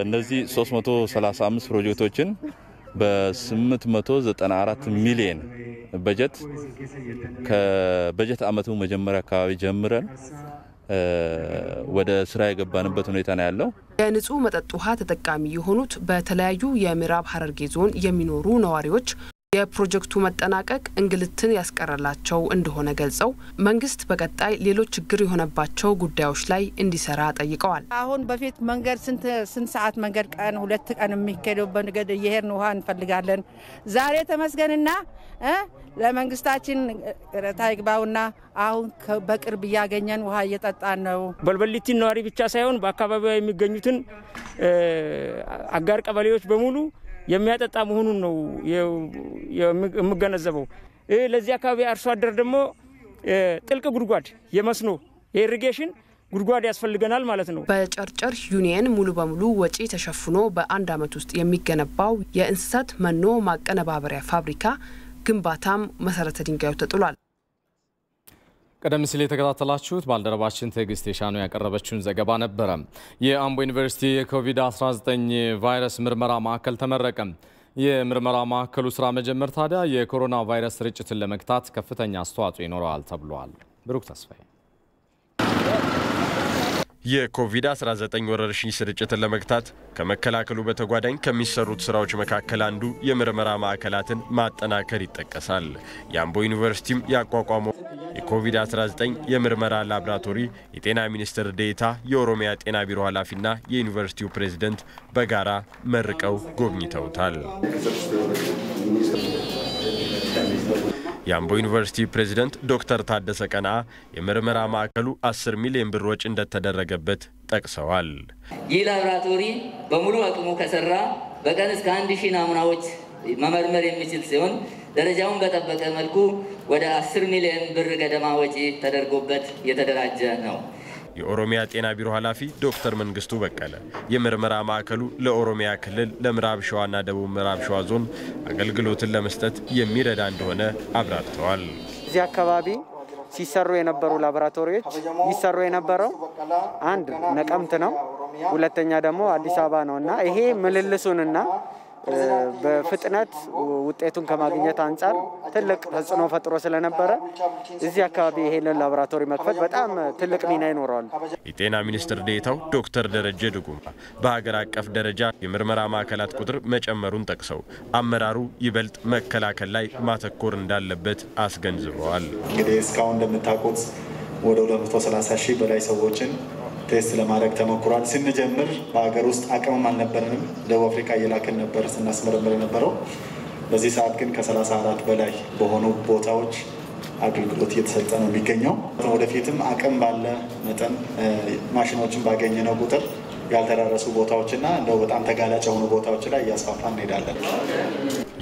እነዚህ 335 ፕሮጀክቶችን በ894 ሚሊዮን በጀት ከበጀት አመቱ መጀመሪያ አካባቢ ጀምረን ወደ ስራ የገባንበት ሁኔታ ነው ያለው። የንጹህ መጠጥ ውሃ ተጠቃሚ የሆኑት በተለያዩ የምዕራብ ሐረርጌ ዞን የሚኖሩ ነዋሪዎች የፕሮጀክቱ መጠናቀቅ እንግልትን ያስቀረላቸው እንደሆነ ገልጸው መንግስት በቀጣይ ሌሎች ችግር የሆነባቸው ጉዳዮች ላይ እንዲሰራ ጠይቀዋል። አሁን በፊት መንገድ ስንት ሰዓት መንገድ ቀን 2 ቀን የሚከደው በንገድ የሄርን ውሃ እንፈልጋለን። ዛሬ ተመስገንና ለመንግስታችን ታይግባውና አሁን በቅርብ ያገኘን ውሃ እየጠጣን ነው። በልበሊቲ ነዋሪ ብቻ ሳይሆን በአካባቢው የሚገኙትን አጋር ቀበሌዎች በሙሉ የሚያጠጣ መሆኑን ነው የምገነዘበው። ለዚህ አካባቢ አርሶ አደር ደግሞ ጥልቅ ጉድጓድ የመስኖ የኢሪጌሽን ጉድጓድ ያስፈልገናል ማለት ነው። በጨርጨር ዩኒየን ሙሉ በሙሉ ወጪ ተሸፍኖ በአንድ አመት ውስጥ የሚገነባው የእንስሳት መኖ ማቀነባበሪያ ፋብሪካ ግንባታም መሰረተ ድንጋዩ ተጥሏል። ቀደም ሲል የተከታተላችሁት ባልደረባችን ትዕግስት የሻኑ ያቀረበችውን ዘገባ ነበረ። የአምቦ ዩኒቨርሲቲ የኮቪድ-19 ቫይረስ ምርመራ ማዕከል ተመረቀ። የምርመራ ማዕከሉ ስራ መጀመር ታዲያ የኮሮና ቫይረስ ስርጭትን ለመግታት ከፍተኛ አስተዋጽኦ ይኖረዋል ተብሏል። ብሩክ ተስፋዬ የኮቪድ-19 ወረርሽኝ ስርጭትን ለመግታት ከመከላከሉ በተጓዳኝ ከሚሰሩት ስራዎች መካከል አንዱ የምርመራ ማዕከላትን ማጠናከር ይጠቀሳል። የአምቦ ዩኒቨርሲቲም ያቋቋመው የኮቪድ-19 የምርመራ ላብራቶሪ የጤና ሚኒስትር ዴኤታ የኦሮሚያ ጤና ቢሮ ኃላፊና የዩኒቨርሲቲው ፕሬዝዳንት በጋራ መርቀው ጎብኝተውታል። የአምቦ ዩኒቨርሲቲ ፕሬዝዳንት ዶክተር ታደሰ ቀና የምርመራ ማዕከሉ 10 ሚሊዮን ብር ወጪ እንደተደረገበት ጠቅሰዋል። ይህ ላብራቶሪ በሙሉ አቅሙ ከሰራ በቀን እስከ 1000 ናሙናዎች መመርመር የሚችል ሲሆን ደረጃውን በጠበቀ መልኩ ወደ 10 ሚሊዮን ብር ገደማ ወጪ ተደርጎበት የተደራጀ ነው። የኦሮሚያ ጤና ቢሮ ኃላፊ ዶክተር መንግስቱ በቀለ የምርመራ ማዕከሉ ለኦሮሚያ ክልል ለምዕራብ ሸዋና ደቡብ ምዕራብ ሸዋ ዞን አገልግሎትን ለመስጠት የሚረዳ እንደሆነ አብራርተዋል። እዚህ አካባቢ ሲሰሩ የነበሩ ላቦራቶሪዎች ይሰሩ የነበረው አንድ ነቀምት ነው፣ ሁለተኛ ደግሞ አዲስ አበባ ነውና ይሄ ምልልሱንና በፍጥነት ውጤቱን ከማግኘት አንፃር ትልቅ ተጽዕኖ ፈጥሮ ስለነበረ እዚህ አካባቢ ይሄንን ላቦራቶሪ መክፈት በጣም ትልቅ ሚና ይኖረዋል። የጤና ሚኒስትር ዴኤታው ዶክተር ደረጀ ድጉማ በሀገር አቀፍ ደረጃ የምርመራ ማዕከላት ቁጥር መጨመሩን ጠቅሰው አመራሩ ይበልጥ መከላከል ላይ ማተኮር እንዳለበት አስገንዝበዋል። እንግዲህ እስካሁን እንደምታውቁት ወደ 230 ሺህ በላይ ሰዎችን ቴስት ለማድረግ ተሞክሯል። ስንጀምር በአገር ውስጥ አቅምም አልነበረንም። ደቡብ አፍሪካ እየላክን ነበር ስናስመረምር የነበረው። በዚህ ሰዓት ግን ከ34 በላይ በሆኑ ቦታዎች አገልግሎት እየተሰጠ ነው የሚገኘው። ወደፊትም አቅም ባለ መጠን ማሽኖችን ባገኘነው ቁጥር ያልተዳረሱ ቦታዎችና እንደው በጣም ተጋላጭ የሆኑ ቦታዎች ላይ እያስፋፋን እንሄዳለን።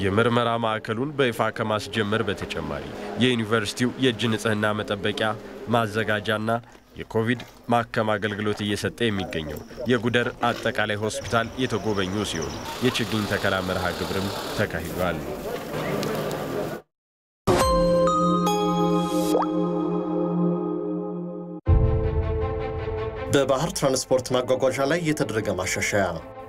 የምርመራ ማዕከሉን በይፋ ከማስጀመር በተጨማሪ የዩኒቨርሲቲው የእጅ ንጽህና መጠበቂያ ማዘጋጃና የኮቪድ ማከም አገልግሎት እየሰጠ የሚገኘው የጉደር አጠቃላይ ሆስፒታል የተጎበኙ ሲሆን የችግኝ ተከላ መርሃ ግብርም ተካሂዷል። በባህር ትራንስፖርት ማጓጓዣ ላይ የተደረገ ማሻሻያ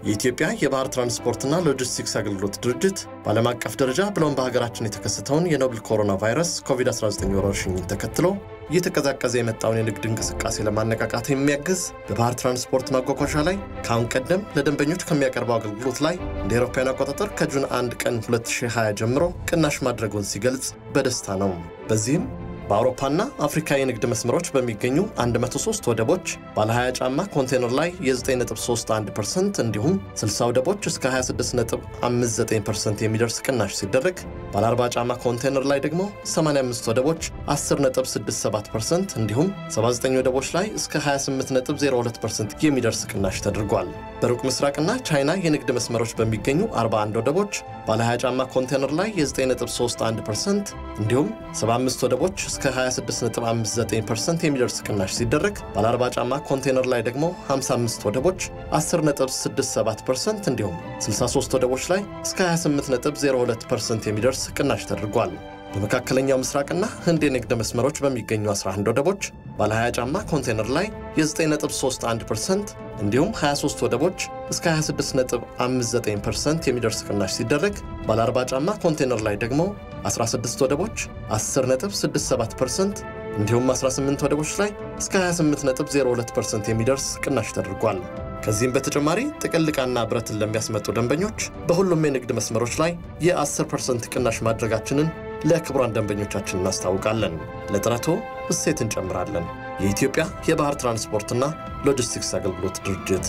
የኢትዮጵያ የባህር ትራንስፖርትና ሎጂስቲክስ አገልግሎት ድርጅት በዓለም አቀፍ ደረጃ ብሎም በሀገራችን የተከሰተውን የኖቨል ኮሮና ቫይረስ ኮቪድ-19 ወረርሽኝን ተከትሎ እየተቀዛቀዘ የመጣውን የንግድ እንቅስቃሴ ለማነቃቃት የሚያግዝ በባህር ትራንስፖርት ማጓጓዣ ላይ ከአሁን ቀደም ለደንበኞች ከሚያቀርበው አገልግሎት ላይ እንደ አውሮፓውያን አቆጣጠር ከጁን 1 ቀን 2020 ጀምሮ ቅናሽ ማድረጉን ሲገልጽ በደስታ ነው። በዚህም በአውሮፓና አፍሪካ የንግድ መስመሮች በሚገኙ 103 ወደቦች ባለ 20 ጫማ ኮንቴነር ላይ የ9.31% እንዲሁም 60 ወደቦች እስከ 26.59% የሚደርስ ቅናሽ ሲደረግ ባለ 40 ጫማ ኮንቴነር ላይ ደግሞ 85 ወደቦች 10.67% እንዲሁም 79 ወደቦች ላይ እስከ 28.02% የሚደርስ ቅናሽ ተደርጓል። በሩቅ ምስራቅና ቻይና የንግድ መስመሮች በሚገኙ 41 ወደቦች ባለ 20 ጫማ ኮንቴነር ላይ የ9.31% እንዲሁም 75 ወደቦች እስከ 26.59% የሚደርስ ቅናሽ ሲደረግ ባለ 40 ጫማ ኮንቴነር ላይ ደግሞ 55 ወደቦች 10.67% እንዲሁም 63 ወደቦች ላይ እስከ 28.02% የሚደርስ ቅናሽ ተደርጓል። በመካከለኛው ምስራቅና ህንድ የንግድ መስመሮች በሚገኙ 11 ወደቦች ባለ 20 ጫማ ኮንቴነር ላይ የ9.31% እንዲሁም 23 ወደቦች እስከ 26.59% የሚደርስ ቅናሽ ሲደረግ ባለ 40 ጫማ ኮንቴነር ላይ ደግሞ 16 ወደቦች 10.67% እንዲሁም 18 ወደቦች ላይ እስከ 28.02% የሚደርስ ቅናሽ ተደርጓል። ከዚህም በተጨማሪ ጥቅል ዕቃና ብረትን ለሚያስመጡ ደንበኞች በሁሉም የንግድ መስመሮች ላይ የ10% ቅናሽ ማድረጋችንን ለክቡራን ደንበኞቻችን እናስታውቃለን። ለጥረቶ እሴት እንጨምራለን። የኢትዮጵያ የባህር ትራንስፖርትና ሎጂስቲክስ አገልግሎት ድርጅት።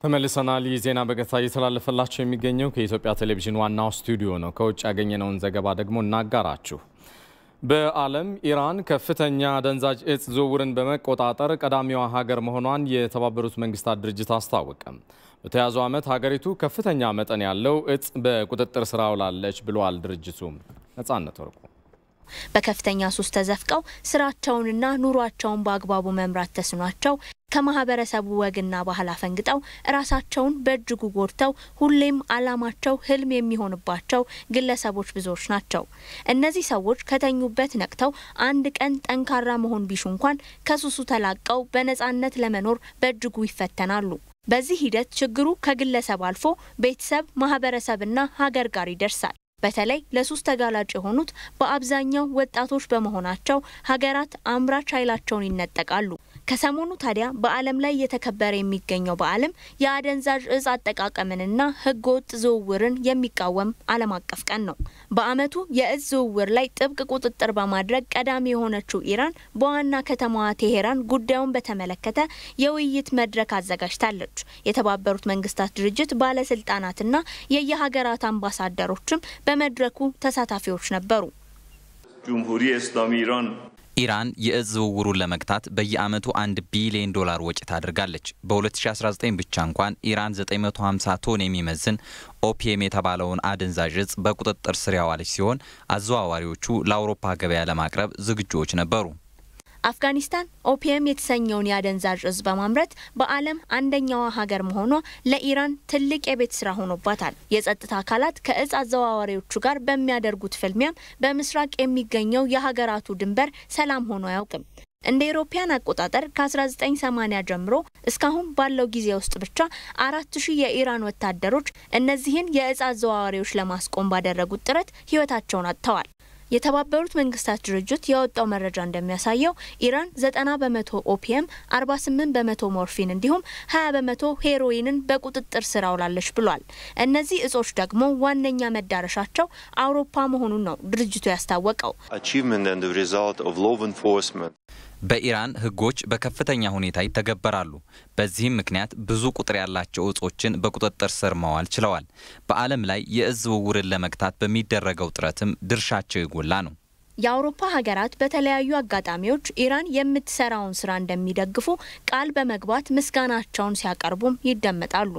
ተመልሰናል። ይህ ዜና በቀጥታ እየተላለፈላችሁ የሚገኘው ከኢትዮጵያ ቴሌቪዥን ዋናው ስቱዲዮ ነው። ከውጭ ያገኘነውን ዘገባ ደግሞ እናጋራችሁ። በዓለም ኢራን ከፍተኛ አደንዛዥ እጽ ዝውውርን በመቆጣጠር ቀዳሚዋ ሀገር መሆኗን የተባበሩት መንግስታት ድርጅት አስታወቀ። በተያዘው ዓመት ሀገሪቱ ከፍተኛ መጠን ያለው እጽ በቁጥጥር ስር አውላለች ብሏል ድርጅቱ። ነጻነት ወርቁ በከፍተኛ ሱስ ተዘፍቀው ስራቸውንና ኑሯቸውን በአግባቡ መምራት ተስኗቸው ከማህበረሰቡ ወግና ባህል አፈንግጠው ራሳቸውን በእጅጉ ጎድተው ሁሌም አላማቸው ህልም የሚሆንባቸው ግለሰቦች ብዙዎች ናቸው። እነዚህ ሰዎች ከተኙበት ነቅተው አንድ ቀን ጠንካራ መሆን ቢሹ እንኳን ከሱሱ ተላቀው በነጻነት ለመኖር በእጅጉ ይፈተናሉ። በዚህ ሂደት ችግሩ ከግለሰብ አልፎ ቤተሰብ፣ ማህበረሰብና ሀገር ጋር ይደርሳል። በተለይ ለሱስ ተጋላጭ የሆኑት በአብዛኛው ወጣቶች በመሆናቸው ሀገራት አምራች ኃይላቸውን ይነጠቃሉ። ከሰሞኑ ታዲያ በዓለም ላይ የተከበረ የሚገኘው በዓለም የአደንዛዥ እጽ አጠቃቀምንና ህገወጥ ዝውውርን የሚቃወም ዓለም አቀፍ ቀን ነው። በአመቱ የእጽ ዝውውር ላይ ጥብቅ ቁጥጥር በማድረግ ቀዳሚ የሆነችው ኢራን በዋና ከተማዋ ቴሄራን ጉዳዩን በተመለከተ የውይይት መድረክ አዘጋጅታለች። የተባበሩት መንግስታት ድርጅት ባለስልጣናትና የየሀገራት አምባሳደሮችም በመድረኩ ተሳታፊዎች ነበሩ። ጀምሁሪየ እስላሚ ኢራን ኢራን የእጽ ዝውውሩን ለመግታት በየአመቱ $1 ቢሊዮን ወጪ ታደርጋለች። በ2019 ብቻ እንኳን ኢራን 950 ቶን የሚመዝን ኦፒየም የተባለውን አደንዛዥ እጽ በቁጥጥር ስር ያዋለች ሲሆን አዘዋዋሪዎቹ ለአውሮፓ ገበያ ለማቅረብ ዝግጁዎች ነበሩ። አፍጋኒስታን ኦፒየም የተሰኘውን ያደንዛዥ እጽ በማምረት በዓለም አንደኛዋ ሀገር መሆኗ ለኢራን ትልቅ የቤት ስራ ሆኖባታል። የጸጥታ አካላት ከእጽ አዘዋዋሪዎቹ ጋር በሚያደርጉት ፍልሚያም በምስራቅ የሚገኘው የሀገራቱ ድንበር ሰላም ሆኖ አያውቅም። እንደ ኢሮፒያን አቆጣጠር ከ1980 ጀምሮ እስካሁን ባለው ጊዜ ውስጥ ብቻ 4000 የኢራን ወታደሮች እነዚህን የእጽ አዘዋዋሪዎች ለማስቆም ባደረጉት ጥረት ህይወታቸውን አጥተዋል። የተባበሩት መንግስታት ድርጅት ያወጣው መረጃ እንደሚያሳየው ኢራን 90% ኦፒየም፣ 48% ሞርፊን እንዲሁም 20% ሄሮይንን በቁጥጥር ስር አውላለች ብሏል። እነዚህ እጾች ደግሞ ዋነኛ መዳረሻቸው አውሮፓ መሆኑን ነው ድርጅቱ ያስታወቀው። በኢራን ህጎች በከፍተኛ ሁኔታ ይተገበራሉ። በዚህም ምክንያት ብዙ ቁጥር ያላቸው እጾችን በቁጥጥር ስር ማዋል ችለዋል። በዓለም ላይ የእጽ ዝውውርን ለመግታት በሚደረገው ጥረትም ድርሻቸው የጎላ ነው። የአውሮፓ ሀገራት በተለያዩ አጋጣሚዎች ኢራን የምትሰራውን ስራ እንደሚደግፉ ቃል በመግባት ምስጋናቸውን ሲያቀርቡም ይደመጣሉ።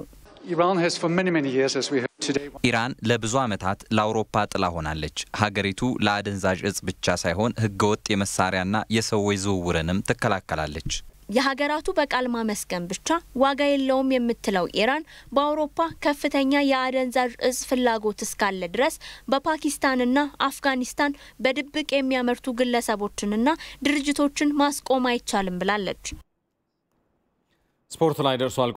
ኢራን ለብዙ ዓመታት ለአውሮፓ ጥላ ሆናለች። ሀገሪቱ ለአደንዛዥ እጽ ብቻ ሳይሆን ህገወጥ የመሳሪያና የሰዎች ዝውውርንም ትከላከላለች። የሀገራቱ በቃል ማመስገን ብቻ ዋጋ የለውም የምትለው ኢራን በአውሮፓ ከፍተኛ የአደንዛዥ እጽ ፍላጎት እስካለ ድረስ በፓኪስታንና አፍጋኒስታን በድብቅ የሚያመርቱ ግለሰቦችንና ድርጅቶችን ማስቆም አይቻልም ብላለች። ስፖርት ላይ ደርሷል።